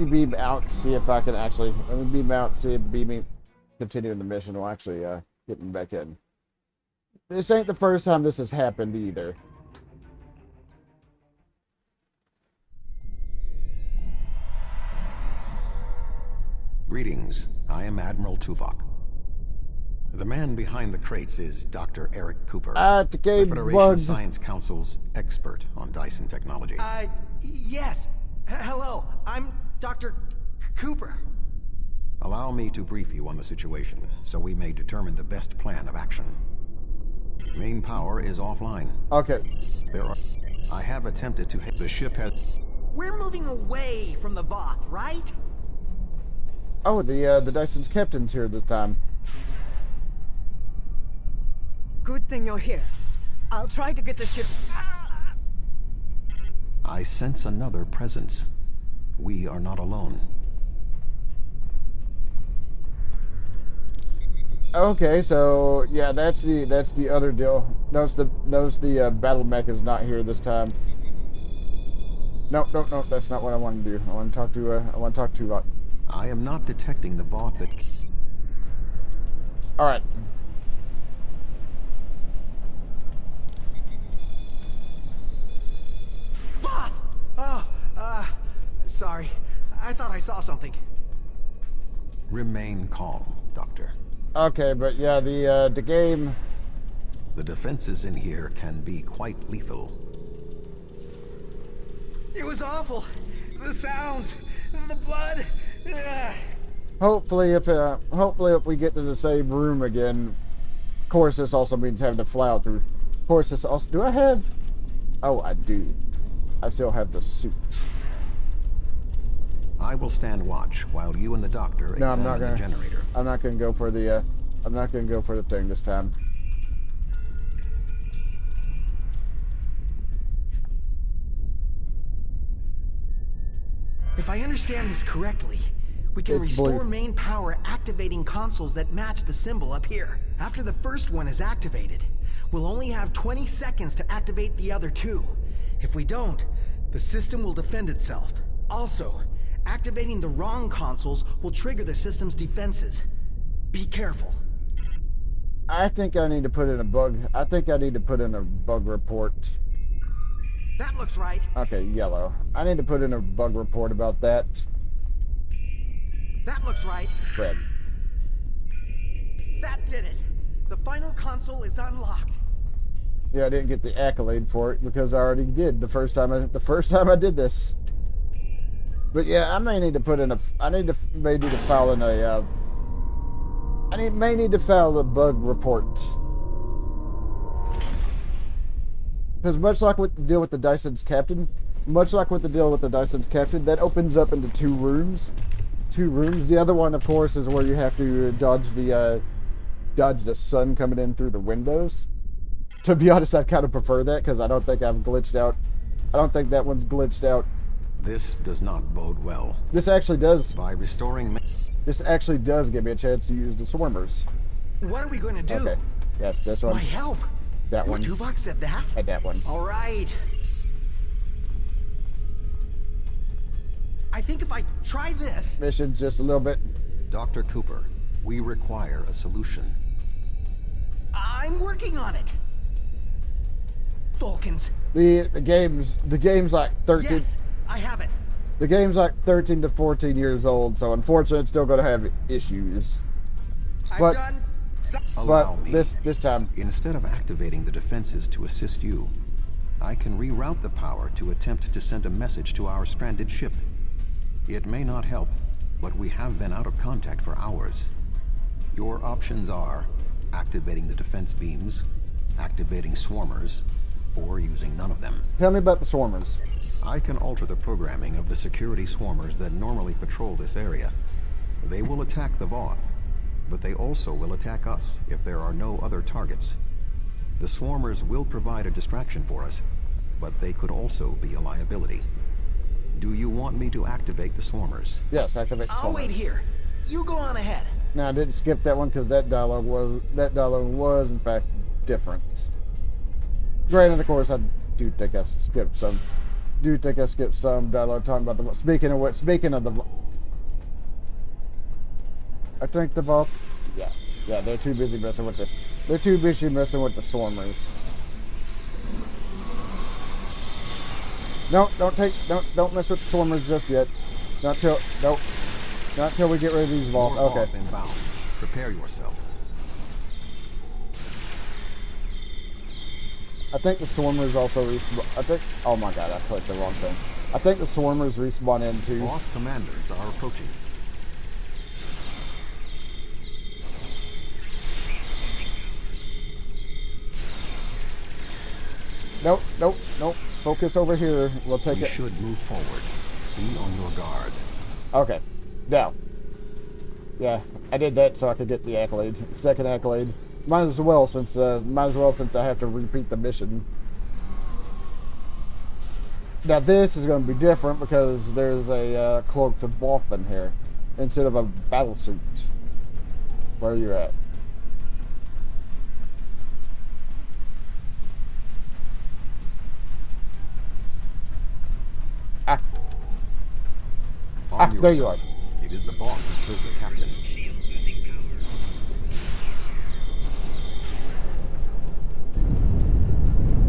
beam out, see if I can actually, beaming, continuing the mission will actually get me back in. This ain't the first time this has happened either. Greetings, I am Admiral Tuvok. The man behind the crates is Dr. Eric Cooper, the Federation Science Council's expert on Dyson technology. Yes. Hello, I'm Dr. Cooper. Allow me to brief you on the situation, so we may determine the best plan of action. Main power is offline. Okay. I have attempted to hit the ship has... We're moving away from the Voth, right? Oh, the Dyson's captain's here this time. Good thing you're here. I'll try to get the ship... I sense another presence. We are not alone. Okay, so yeah, that's the other deal. Notice the battle mech is not here this time. No, that's not what I want to do. I want to talk to I am not detecting the Voth that... Alright. Voth! Oh, sorry. I thought I saw something. Remain calm, Doctor. Okay, but yeah, the game... The defenses in here can be quite lethal. It was awful. The sounds, the blood. Hopefully if we get to the same room again. Of course, this also means having to fly out through. Of course, this also... Do I have... Oh, I do. I still have the suit. I will stand watch while you and the doctor examine the generator. I'm not gonna go for the thing this time. If I understand this correctly, we can restore main power activating consoles that match the symbol up here. After the first one is activated, we'll only have 20 seconds to activate the other two. If we don't, the system will defend itself. Also, activating the wrong consoles will trigger the system's defenses. Be careful. I think I need to put in a bug. I think I need to put in a bug report. That looks right. Okay, yellow. I need to put in a bug report about that. That looks right. Red. That did it. The final console is unlocked. Yeah, I didn't get the accolade for it because I already did the first time I did this. But yeah, I may need to put in a. I may need to file in a. May need to file a bug report. Because much like with the deal with the Dyson's captain, that opens up into two rooms. The other one, of course, is where you have to dodge the sun coming in through the windows. To be honest, I kind of prefer that because I don't think I'm glitched out. I don't think that one's glitched out. This does not bode well. This actually does. By restoring... This actually does give me a chance to use the swarmers. What are we going to do? Okay. Yes, this one. My help. That one. Tuvok said that? And that one. All right. I think if I try this... Mission's just a little bit... Dr. Cooper, we require a solution. I'm working on it. Vulcans. The game's like 13. Yes, I have it. The game's like 13 to 14 years old, so unfortunately, it's still going to have issues. I've done. Allow me. This time, Instead of activating the defenses to assist you, I can reroute the power to attempt to send a message to our stranded ship. It may not help, but we have been out of contact for hours. Your options are activating the defense beams, activating swarmers, or using none of them. tell me about the swarmers. I can alter the programming of the security swarmers that normally patrol this area. They will attack the Voth, but they also will attack us if there are no other targets. The swarmers will provide a distraction for us, but they could also be a liability. Do you want me to activate the swarmers? Yes, activate the I'll swarmers. wait here. You go on ahead. Now, I didn't skip that one because that dialogue was in fact different. Granted, of course, I do think I skipped some. Dialogue talking about the. Speaking of the. I think the Voth. Yeah, they're too busy messing with the. They're too busy messing with the swarmers. No, don't mess with the swarmers just yet. Not till we get rid of these Voth. More Okay. Voth inbound. Prepare yourself. I think the swarmers also respawn. Oh my god, I clicked the wrong thing. I think the swarmers respawn into. Voth commanders are approaching. Nope. Focus over here. We'll take We it. should move forward. Be on your guard. Okay. Now. Yeah, I did that so I could get the accolade. Second accolade. Might as well since I have to repeat the mission. Now this is going to be different because there's a cloaked Voth in here instead of a battle suit. Where are you at? Arm there you are. yourself. It is the boss who killed the captain.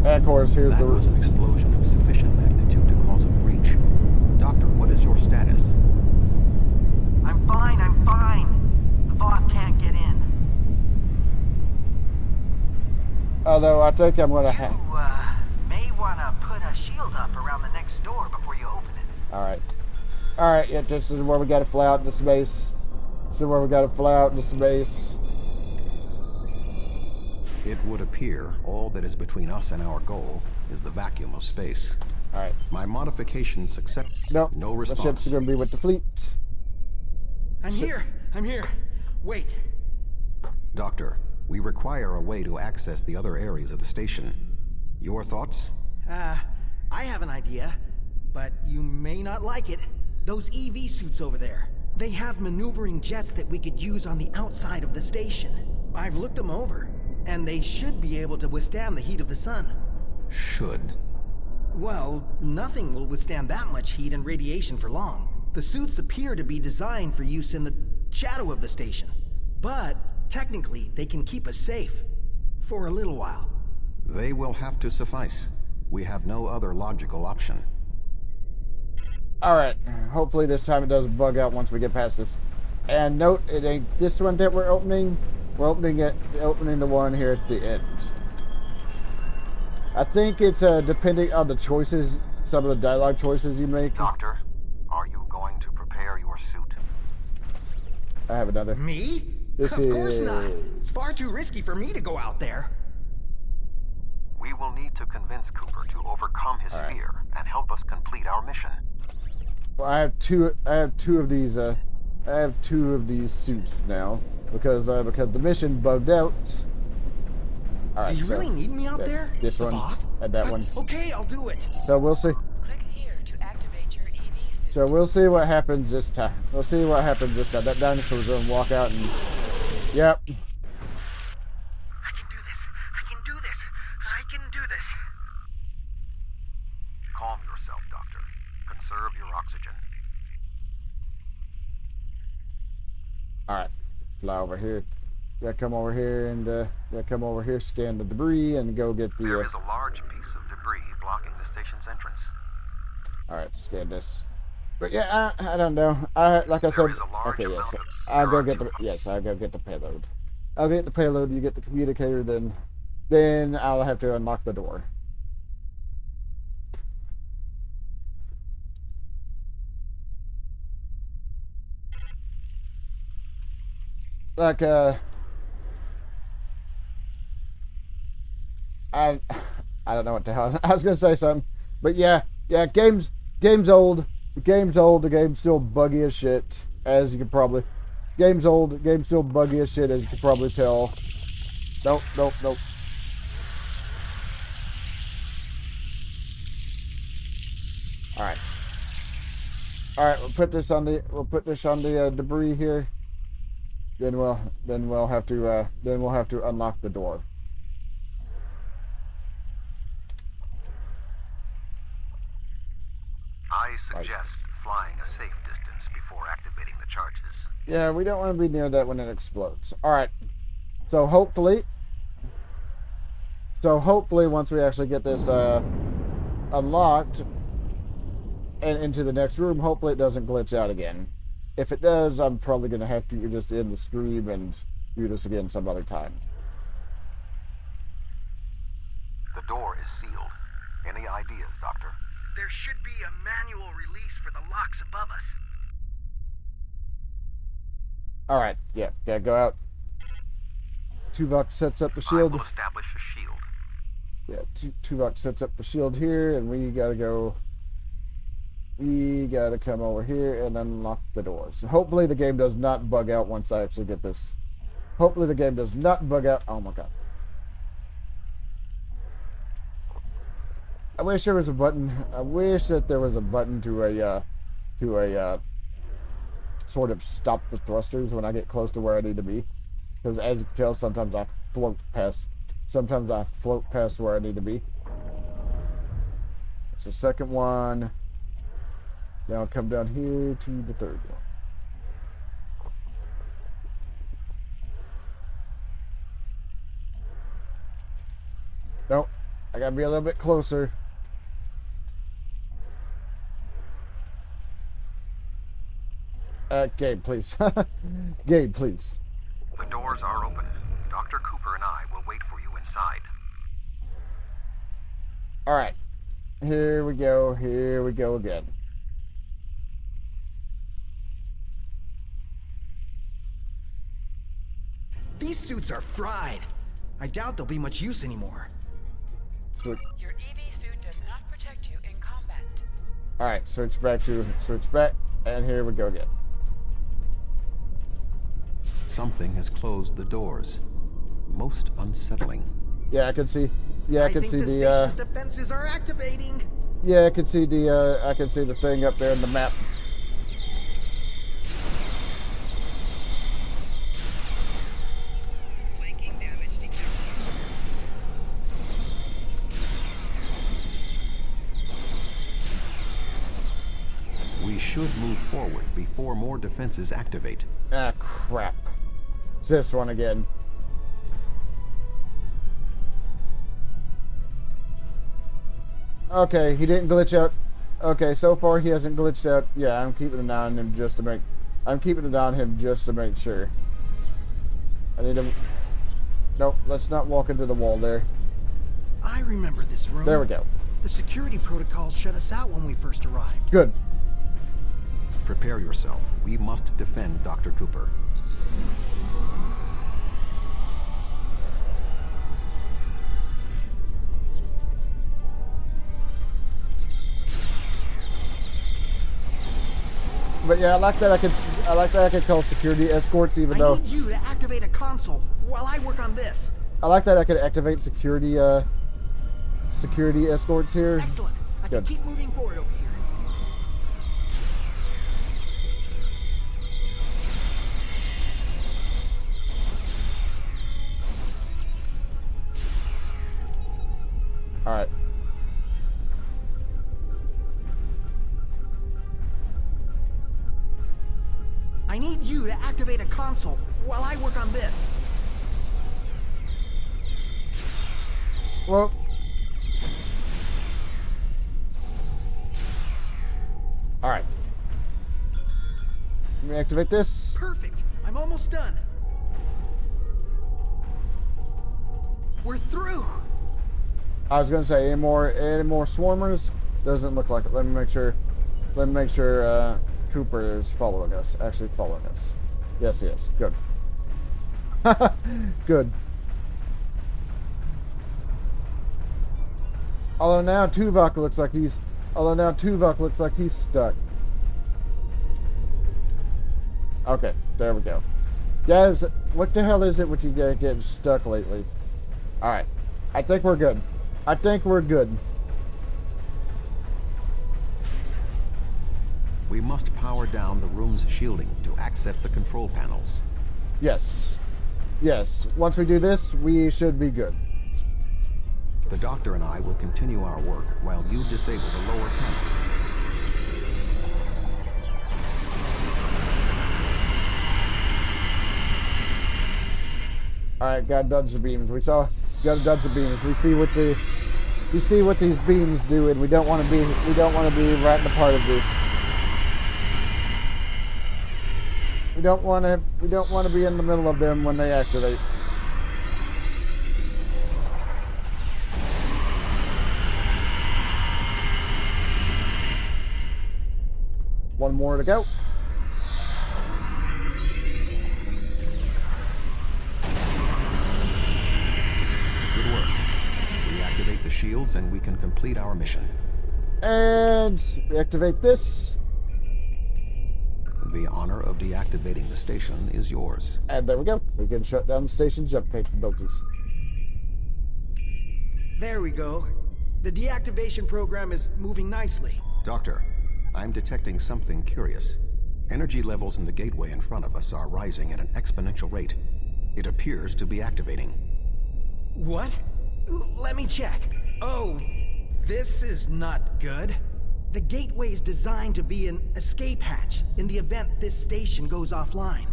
And of course, here's That was an explosion of sufficient magnitude to cause a breach. Doctor, what is your status? I'm fine. The Voth can't get in. Although I think I'm going to You, may want to put a shield up around the next door before you open it. Alright, yeah, this is where we gotta fly out into space. It would appear all that is between us and our goal is the vacuum of space. Alright. My modifications success. Nope. No The response. ships are gonna be with the fleet. I'm here. Wait. Doctor, we require a way to access the other areas of the station. Your thoughts? I have an idea, but you may not like it. Those EV suits over there. They have maneuvering jets that we could use on the outside of the station. I've looked them over, and they should be able to withstand the heat of the sun. Should. Well, nothing will withstand that much heat and radiation for long. The suits appear to be designed for use in the shadow of the station. But, technically, they can keep us safe. For a little while. They will have to suffice. We have no other logical option. Alright, hopefully this time it doesn't bug out once we get past this. And note, it ain't this one that we're opening. We're opening the one here at the end. I think it's depending on the choices, some of the dialogue choices you make. Doctor, are you going to prepare your suit? I have another. Me? This Of course not. is- It's far too risky for me to go out there. We will need to convince Cooper to overcome his All right. fear and help us complete our mission. Well, I have two of these. I have two of these suits now because the mission bugged out. All right, Do you really need me out this- there? This The one Voth? and that one. Okay, I'll do it. So we'll see. Click here to activate your EV suit. So we'll see what happens this time. That dinosaur's gonna walk out and. Yep. I can do this. I can do this. Calm yourself, Doctor. Conserve your oxygen. All right. Fly over here. come over here and come over here, scan the debris, and go get the. There is a large piece of debris blocking the station's entrance. All right, scan this. But yeah, I don't know. Like I said. Okay, yes. I'll go get the. Yes, I'll go get the payload. I'll get the payload. You get the communicator. Then I'll have to unlock the door. Like I don't know what the hell I was gonna say something, but yeah, game's old. The game's old. The game's still buggy as shit, as you can probably. Game's old. The game's still buggy as shit, as you can probably tell. Nope. All right. We'll put this on the debris here. Then we'll have to unlock the door. I suggest flying a safe distance before activating the charges. Yeah, we don't want to be near that when it explodes. All right. So hopefully once we actually get this unlocked and into the next room, hopefully it doesn't glitch out again. If it does, I'm probably going to have to just end the stream and do this again some other time. The door is sealed. Any ideas, Doctor? There should be a manual release for the locks above us. All right, yeah, gotta go out. Tuvok sets up the shield. I will establish a shield. Yeah, Tuvok sets up the shield here, and we gotta go. We gotta come over here and unlock the doors. So hopefully the game does not bug out once I actually get this. Hopefully the game does not bug out. Oh my god. I wish there was a button. I wish that there was a button to a sort of stop the thrusters when I get close to where I need to be. Because as you can tell, sometimes I float past where I need to be. That's the second one. Now I'll come down here to the third one. Nope. I gotta be a little bit closer. Gabe, please. Gabe, please. The doors are open. Dr. Cooper and I will wait for you inside. All right. Here we go. Here we go again. These suits are fried. I doubt they'll be much use anymore. Your EV suit does not protect you in combat. All right, switch back, and here we go again. Something has closed the doors. Most unsettling. Yeah, I can see. Yeah, I can see the station's defenses are activating. Yeah, I can see the thing up there in the map. We should move forward before more defenses activate. Ah, crap. It's this one again. Okay, he didn't glitch out. Okay, so far he hasn't glitched out. Yeah, I'm keeping an eye on him just to make. I'm keeping an eye on him just to make sure. I need to. Nope, let's not walk into the wall there. I remember this room. There we go. The security protocols shut us out when we first arrived. Good. Prepare yourself. We must defend Dr. Cooper. But yeah, I like that I can call security escorts even though. I need you to activate a console while I work on this. I like that I could activate security escorts here. Excellent. I can keep moving forward over here. All right. I need you to activate a console while I work on this. Whoa. Alright. Let me activate this. Perfect. I'm almost done. We're through. I was gonna say any more swarmers? Doesn't look like it. Let me make sure Cooper is following us. Actually following us. Yes, he is. Good. Good. Although now Tuvok looks like he's stuck. Okay, there we go. Guys, what the hell is it with you guys getting stuck lately? Alright. I think we're good. We must power down the room's shielding to access the control panels. Yes. Yes. Once we do this, we should be good. The Doctor and I will continue our work while you disable the lower panels. Alright, gotta dodge the beams. Gotta dodge the beams. We see what these beams do, and we don't want to be right in the part of this. We don't want to be in the middle of them when they activate. One more to go. Good work. Reactivate the shields and we can complete our mission. And reactivate this. The honor of deactivating the station is yours. And there we go. We can shut down the station's jump capabilities. There we go. The deactivation program is moving nicely. Doctor, I'm detecting something curious. Energy levels in the gateway in front of us are rising at an exponential rate. It appears to be activating. What? Let me check. Oh, this is not good. The gateway is designed to be an escape hatch in the event this station goes offline.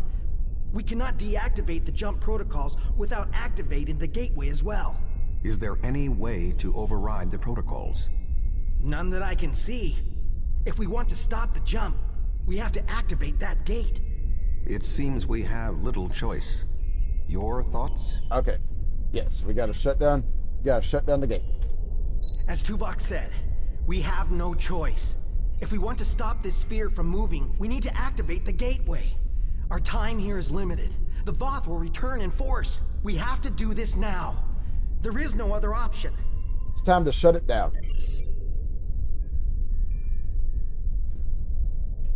We cannot deactivate the jump protocols without activating the gateway as well. Is there any way to override the protocols? None that I can see. If we want to stop the jump, we have to activate that gate. It seems we have little choice. Your thoughts? Okay. Yes, we gotta shut down the gate. As Tuvok said, we have no choice. If we want to stop this sphere from moving, we need to activate the gateway. Our time here is limited. The Voth will return in force. We have to do this now. There is no other option. It's time to shut it down.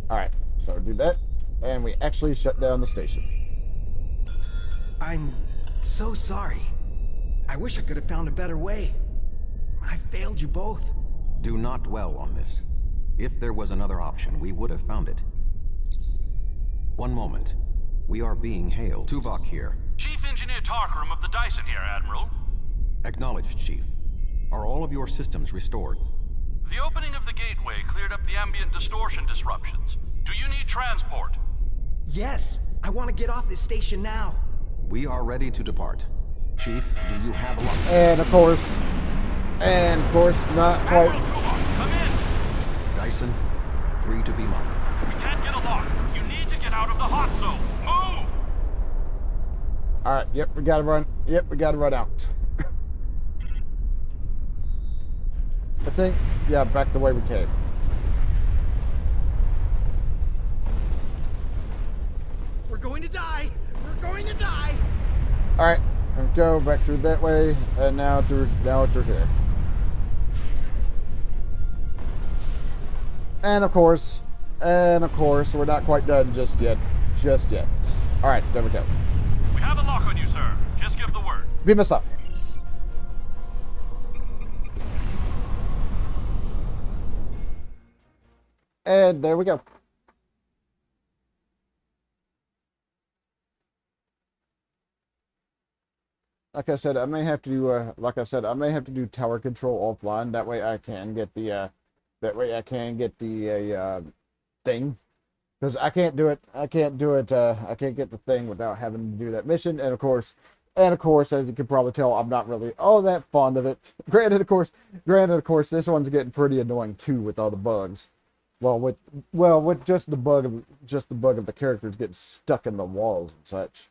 Alright, so do that. And we actually shut down the station. I'm so sorry. I wish I could have found a better way. I failed you both. Do not dwell on this. If there was another option, we would have found it. One moment. We are being hailed. Tuvok here. Chief Engineer Tarkaram of the Dyson here, Admiral. Acknowledged, Chief. Are all of your systems restored? The opening of the gateway cleared up the ambient distortion disruptions. Do you need transport? Yes. I want to get off this station now. We are ready to depart. Chief, do you have a lock? And of course, not quite. Admiral Tuvok, come in! Dyson, 3 to beam up. We can't get a lock. You need to get out of the hot zone. Move! Alright, yep, we gotta run. Yep, we gotta run out. I think, yeah, back the way we came. We're going to die! We're going to die! Alright, let's go back through that way, and now through here. And of course, we're not quite done just yet. Alright, there we go. We have a lock on you, sir. Just give the word. Beam us up. And there we go. Like I said, I may have to do tower control offline. That way I can get the thing, because I can't do it. I can't get the thing without having to do that mission. And of course, And of course, as you can probably tell, I'm not really all that fond of it. Granted, of course, this one's getting pretty annoying too with all the bugs. With just the bug of the characters getting stuck in the walls and such.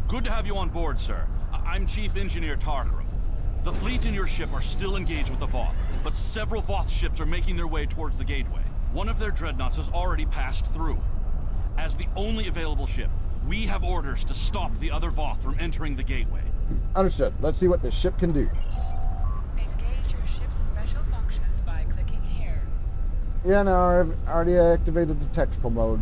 Good to have you on board, sir. I'm Chief Engineer Tarkram. The fleet and your ship are still engaged with the Voth, but several Voth ships are making their way towards the gateway. One of their dreadnoughts has already passed through. As the only available ship, we have orders to stop the other Voth from entering the gateway. Understood. Let's see what this ship can do. Engage your ship's special functions by clicking here. Yeah, no, I've already activated the tactical mode.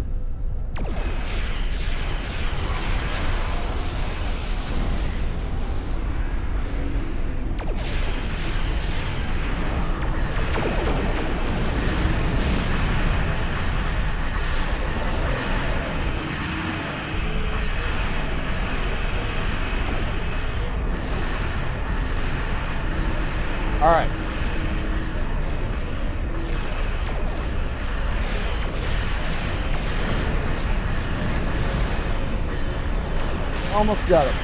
All right. Almost got it.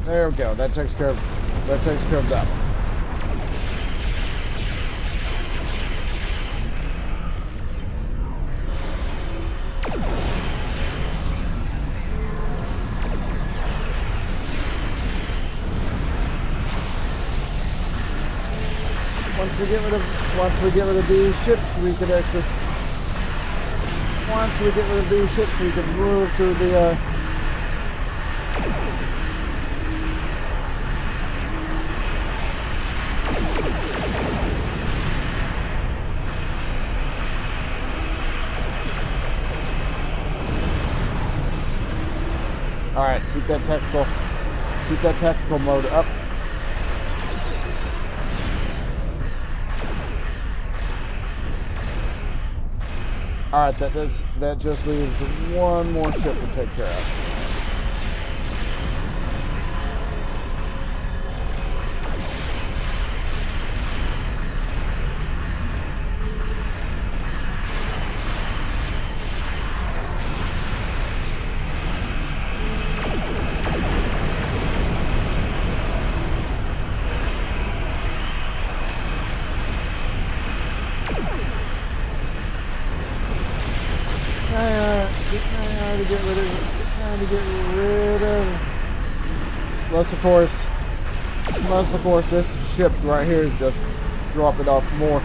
There we go. That takes care of that one. Once we get rid of these ships, we can actually. Once we get rid of these ships, we can move through the. All right, keep that tactical mode up. All right, that just leaves one more ship to take care of. Unless of course this ship right here is just dropping off more.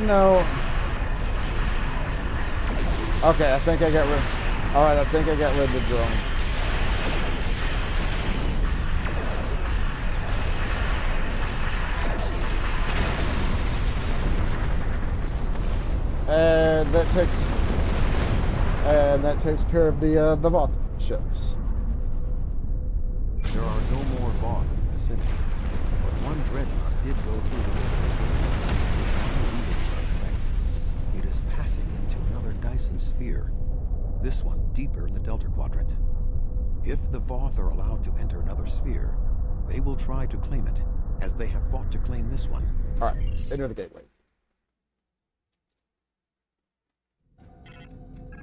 No. Okay, I think I got rid. All right, I think I got rid of the drone. And that takes care of the Voth ships. There are no more Voth in the vicinity, but one dreadnought did go through the It is passing into another Dyson sphere. This one deeper in the Delta Quadrant. If the Voth are allowed to enter another sphere, they will try to claim it, as they have fought to claim this one. All right, enter the gateway.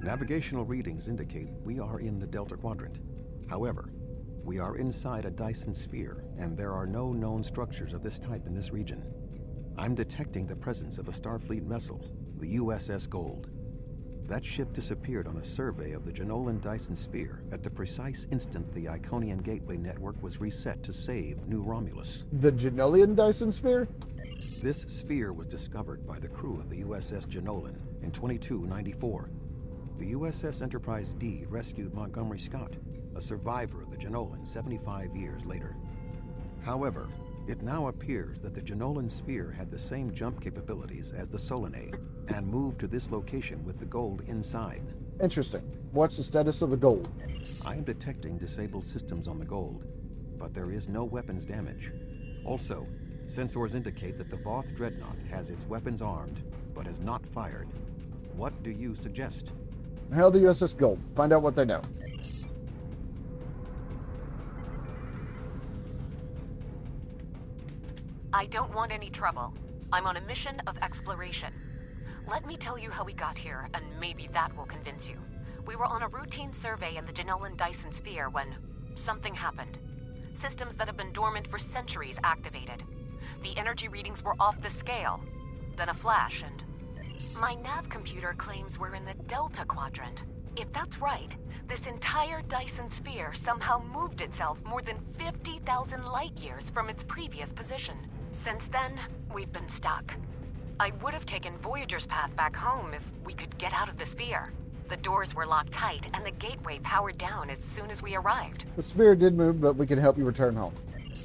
Navigational readings indicate we are in the Delta Quadrant. However, we are inside a Dyson sphere, and there are no known structures of this type in this region. I'm detecting the presence of a Starfleet vessel, the USS Gold. That ship disappeared on a survey of the Jenolan Dyson sphere at the precise instant the Iconian Gateway network was reset to save New Romulus. The Jenolan Dyson sphere? This sphere was discovered by the crew of the USS Jenolan in 2294. The USS Enterprise D rescued Montgomery Scott, a survivor of the Jenolan 75 years later. However, it now appears that the Jenolan sphere had the same jump capabilities as the Solanae and moved to this location with the gold inside. Interesting. What's the status of the gold? I am detecting disabled systems on the gold, but there is no weapons damage. Also, sensors indicate that the Voth Dreadnought has its weapons armed, but has not fired. What do you suggest? Hail the USS Gold. Find out what they know. I don't want any trouble. I'm on a mission of exploration. Let me tell you how we got here, and maybe that will convince you. We were on a routine survey in the Jenolan Dyson sphere when something happened. Systems that have been dormant for centuries activated. The energy readings were off the scale. Then a flash, and my nav computer claims we're in the Delta Quadrant. If that's right, this entire Dyson sphere somehow moved itself more than 50,000 light years from its previous position. Since then, we've been stuck. I would have taken Voyager's path back home if we could get out of the sphere. The doors were locked tight, and the gateway powered down as soon as we arrived. The sphere did move, but we can help you return home.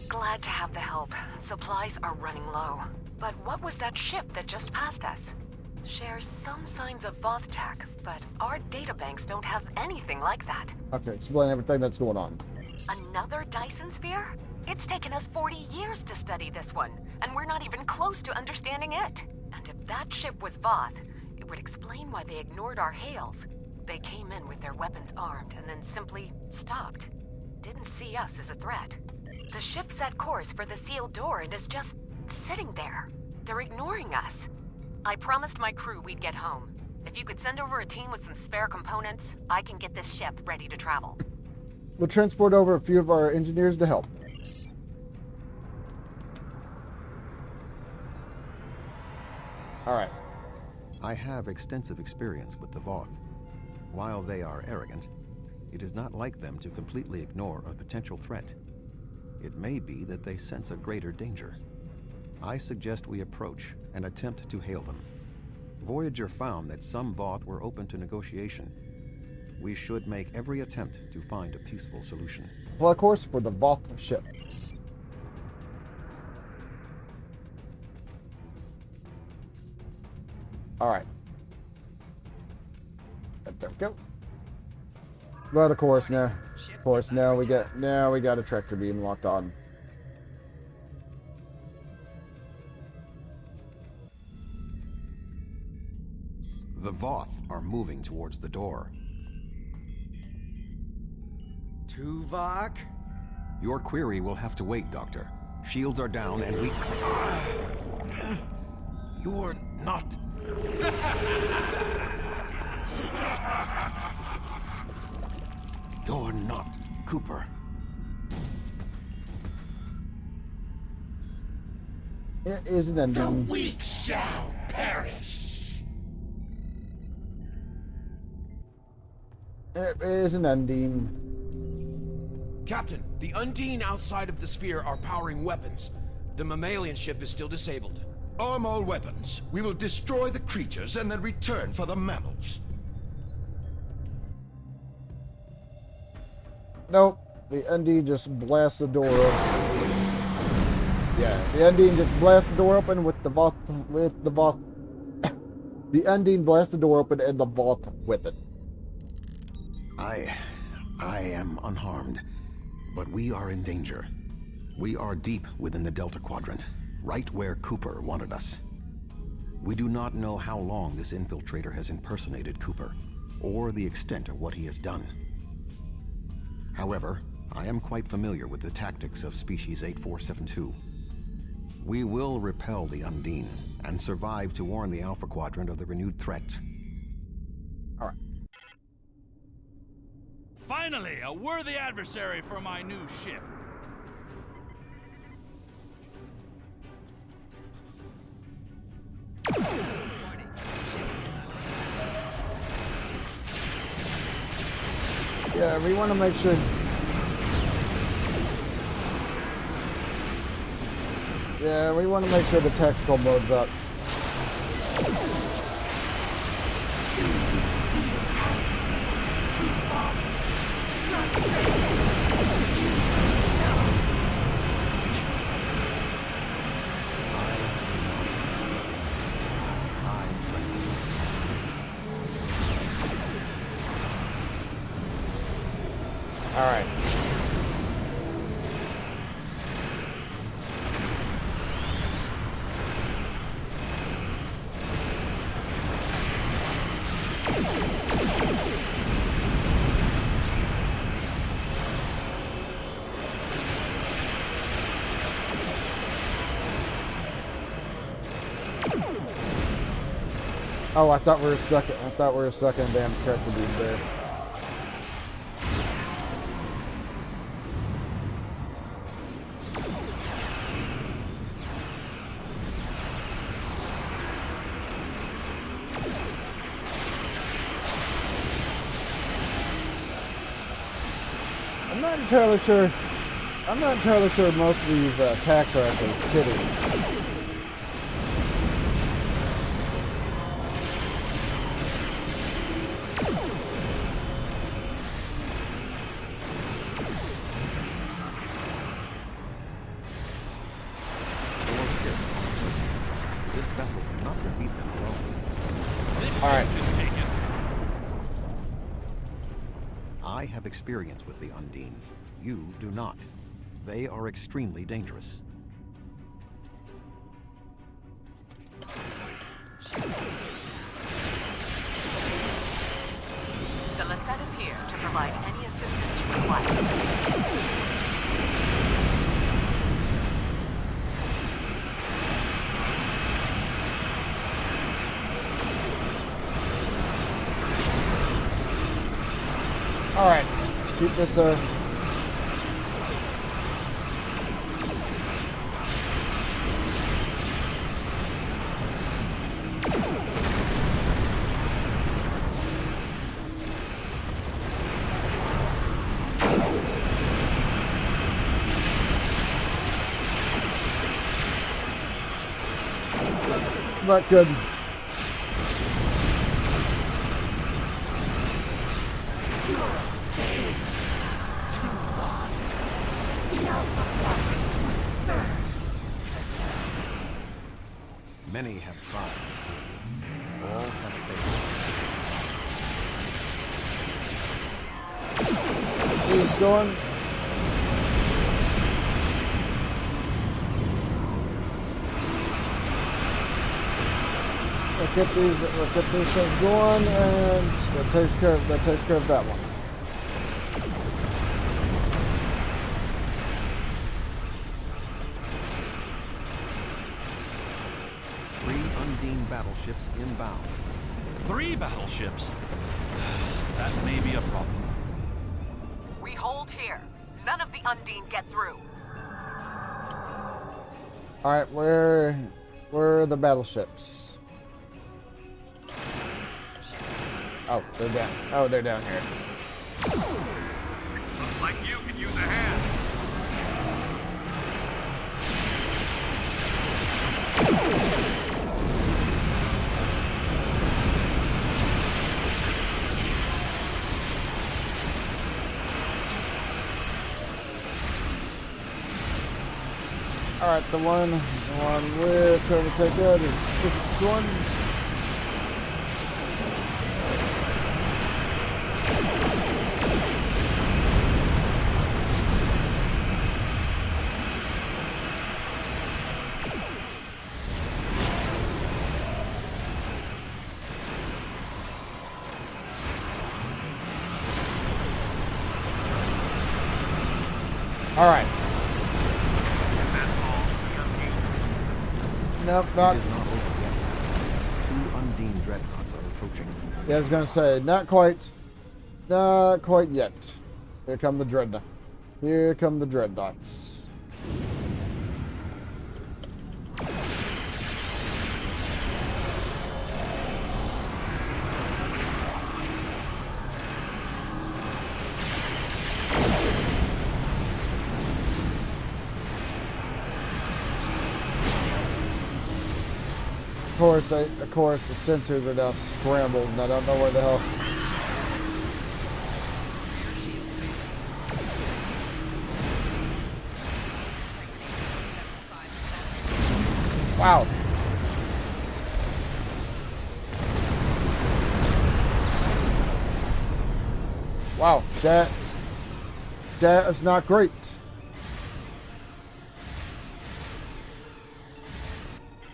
Glad to have the help. Supplies are running low. But what was that ship that just passed us? Shares some signs of Voth tech, but our databanks don't have anything like that. Okay, explain everything that's going on. Another Dyson sphere? It's taken us 40 years to study this one, and we're not even close to understanding it. And if that ship was Voth, it would explain why they ignored our hails. They came in with their weapons armed and then simply stopped. Didn't see us as a threat. The ship set course for the sealed door and is just sitting there. They're ignoring us. I promised my crew we'd get home. If you could send over a team with some spare components, I can get this ship ready to travel. We'll transport over a few of our engineers to help. All right. I have extensive experience with the Voth. While they are arrogant, it is not like them to completely ignore a potential threat. It may be that they sense a greater danger. I suggest we approach and attempt to hail them. Voyager found that some Voth were open to negotiation. We should make every attempt to find a peaceful solution. Well, of course, for the Voth ship. All right. There we go. But of course now we got a tractor beam locked on. The Voth are moving towards the door. Tuvok? Your query will have to wait, Doctor. Shields are down and we... You're not... You're not Cooper. It is an ending. The weak shall perish. It is an ending. Captain, the Undine outside of the sphere are powering weapons. The mammalian ship is still disabled. Arm all weapons. We will destroy the creatures and then return for the mammals. Nope. The Undine just blasts the door open. Yeah, the Undine just blasts the door open with the Voth. The Undine blasts the door open and the Voth with it. I am unharmed, but we are in danger. We are deep within the Delta Quadrant, right where Cooper wanted us. We do not know how long this infiltrator has impersonated Cooper, or the extent of what he has done. However, I am quite familiar with the tactics of Species 8472. We will repel the Undine, and survive to warn the Alpha Quadrant of the renewed threat. Alright. Finally, a worthy adversary for my new ship. Yeah, we want to make sure. Yeah, we want to make sure the tactical mode's up. Alright. Oh, I thought we were stuck. I thought we were stuck in a damn treasure dude there. I'm not entirely sure. I'm not entirely sure most of these attacks are actually hitting. This vessel cannot defeat them alone. This ship All right. can take it. I have experience with the Undine. You do not. They are extremely dangerous. The Lisette is here to provide any assistance required. All right, let's keep this. Not good. Many have tried. All have failed. He's going. Let's get these things going, and that takes care of that one. Battleships inbound. 3 battleships? That may be a problem. We hold here. None of the Undine get through. All right, where are the battleships? Oh, they're down. Oh, they're down here. Looks like you could use a hand. All right, the one we're trying to take out is this one. All right. Nope, not. It is not over yet. 2 Undine dreadnoughts are approaching. Yeah, I was gonna say, not quite yet. Here come the dreadnought. Here come the dreadnoughts. Of course, the sensors are now scrambled, and I don't know where the hell. Wow. Wow, that That is not great.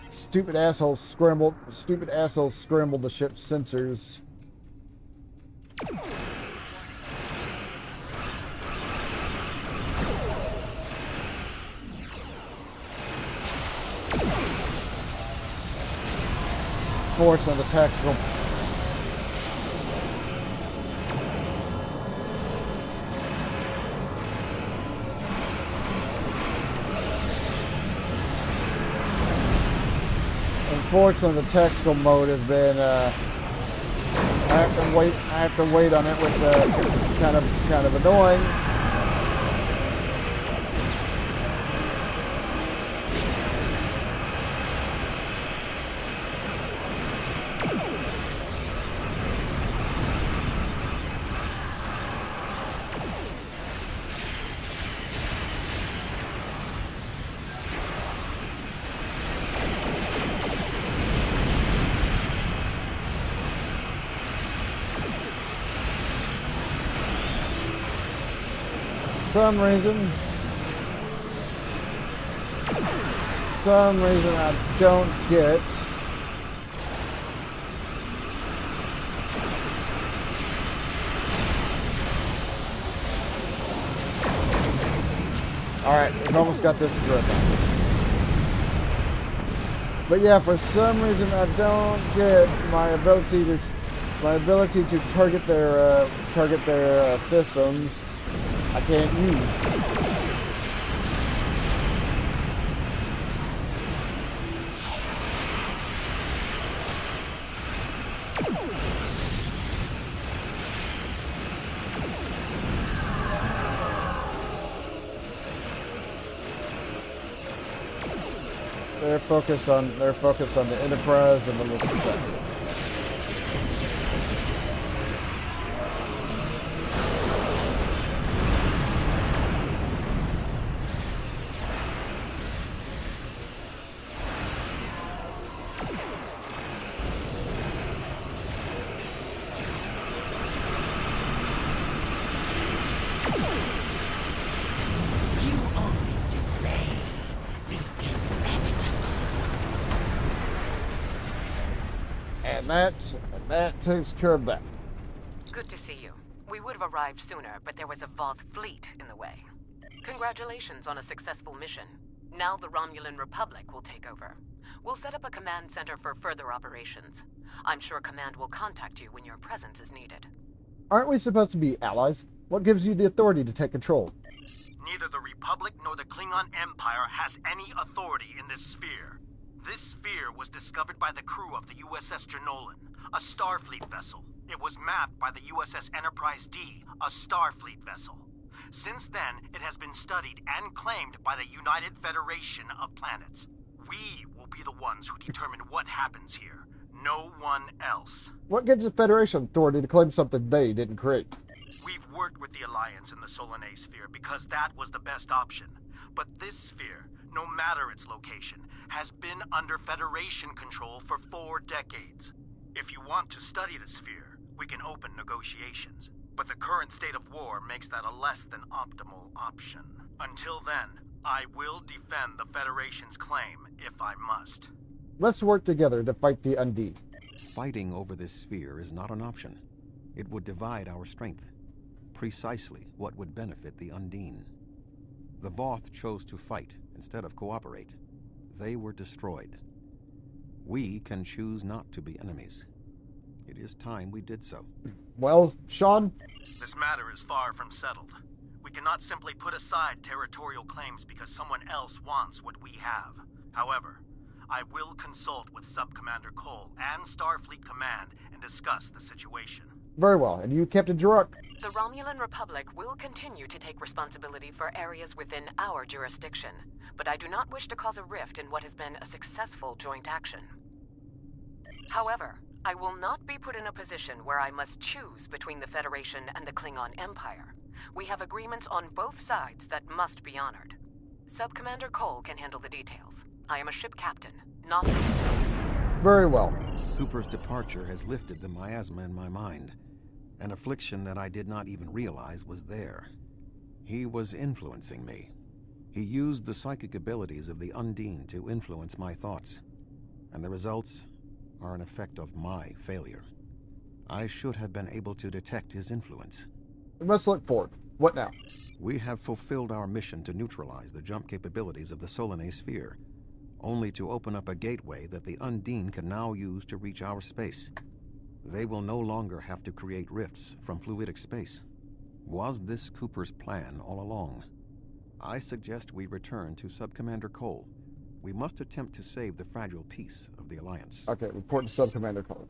Stupid assholes scrambled the ship's sensors. Force on the tactical. Unfortunately, the tactical mode has been. I have to wait on it, which is kind of annoying. Some reason I don't get. Alright, we've almost got this grip. But yeah, for some reason I don't get my ability to target their systems. I can't use. They're focused on the Enterprise and the little set. And that takes care of that. Good to see you. We would have arrived sooner, but there was a Voth fleet in the way. Congratulations on a successful mission. Now the Romulan Republic will take over. We'll set up a command center for further operations. I'm sure Command will contact you when your presence is needed. Aren't we supposed to be allies? What gives you the authority to take control? Neither the Republic nor the Klingon Empire has any authority in this sphere. This sphere was discovered by the crew of the USS Janolan, a Starfleet vessel. It was mapped by the USS Enterprise D, a Starfleet vessel. Since then, it has been studied and claimed by the United Federation of Planets. We will be the ones who determine what happens here. No one else. What gives the Federation authority to claim something they didn't create? We've worked with the Alliance in the Solanae sphere because that was the best option. But this sphere, no matter its location, has been under Federation control for 4 decades. If you want to study the sphere, we can open negotiations. But the current state of war makes that a less than optimal option. Until then, I will defend the Federation's claim if I must. Let's work together to fight the Undine. Fighting over this sphere is not an option. It would divide our strength. Precisely what would benefit the Undine. The Voth chose to fight instead of cooperate. They were destroyed. We can choose not to be enemies. It is time we did so. Well, Sean? This matter is far from settled. We cannot simply put aside territorial claims because someone else wants what we have. However, I will consult with Sub-Commander Cole and Starfleet Command and discuss the situation. Very well. And you, Captain Jurok? The Romulan Republic will continue to take responsibility for areas within our jurisdiction, but I do not wish to cause a rift in what has been a successful joint action. However, I will not be put in a position where I must choose between the Federation and the Klingon Empire. We have agreements on both sides that must be honored. Sub-Commander Cole can handle the details. I am a ship captain, not the administrator. Very well. Cooper's departure has lifted the miasma in my mind. An affliction that I did not even realize was there. He was influencing me. He used the psychic abilities of the Undine to influence my thoughts. And the results are an effect of my failure. I should have been able to detect his influence. We must look forward. What now? We have fulfilled our mission to neutralize the jump capabilities of the Solanae sphere, only to open up a gateway that the Undine can now use to reach our space. They will no longer have to create rifts from fluidic space. Was this Cooper's plan all along? I suggest we return to Subcommander Cole. We must attempt to save the fragile peace of the Alliance. Okay, report to Subcommander Cole.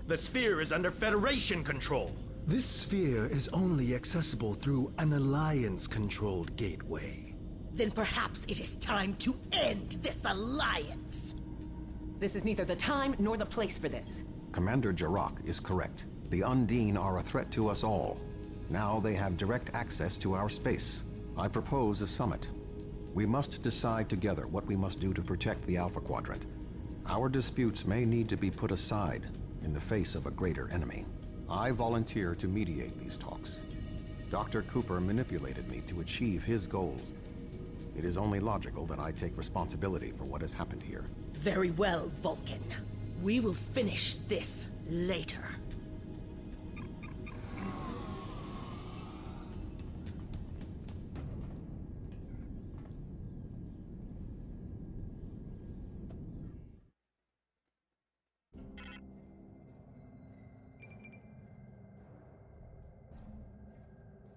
The sphere is under Federation control. This sphere is only accessible through an Alliance-controlled gateway. Then perhaps it is time to end this alliance. This is neither the time nor the place for this. Commander Jarrah is correct. The Undine are a threat to us all. Now they have direct access to our space. I propose a summit. We must decide together what we must do to protect the Alpha Quadrant. Our disputes may need to be put aside in the face of a greater enemy. I volunteer to mediate these talks. Dr. Cooper manipulated me to achieve his goals. It is only logical that I take responsibility for what has happened here. Very well, Vulcan. We will finish this later.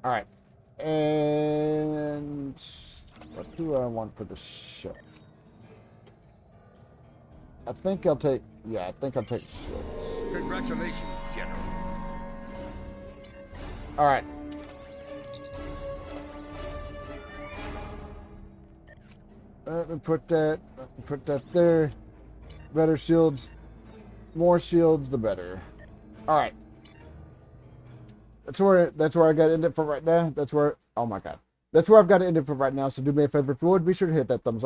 All right. And what do I want for the ship? I think I'll take, yeah, I think I'll take ships. Congratulations, General. All right. Let me put that there. Better shields. More shields, the better. All right. That's where I got to end it for right now. That's where, oh my God. That's where I've got to end it for right now. So do me a favor, if you would, be sure to hit that thumbs up.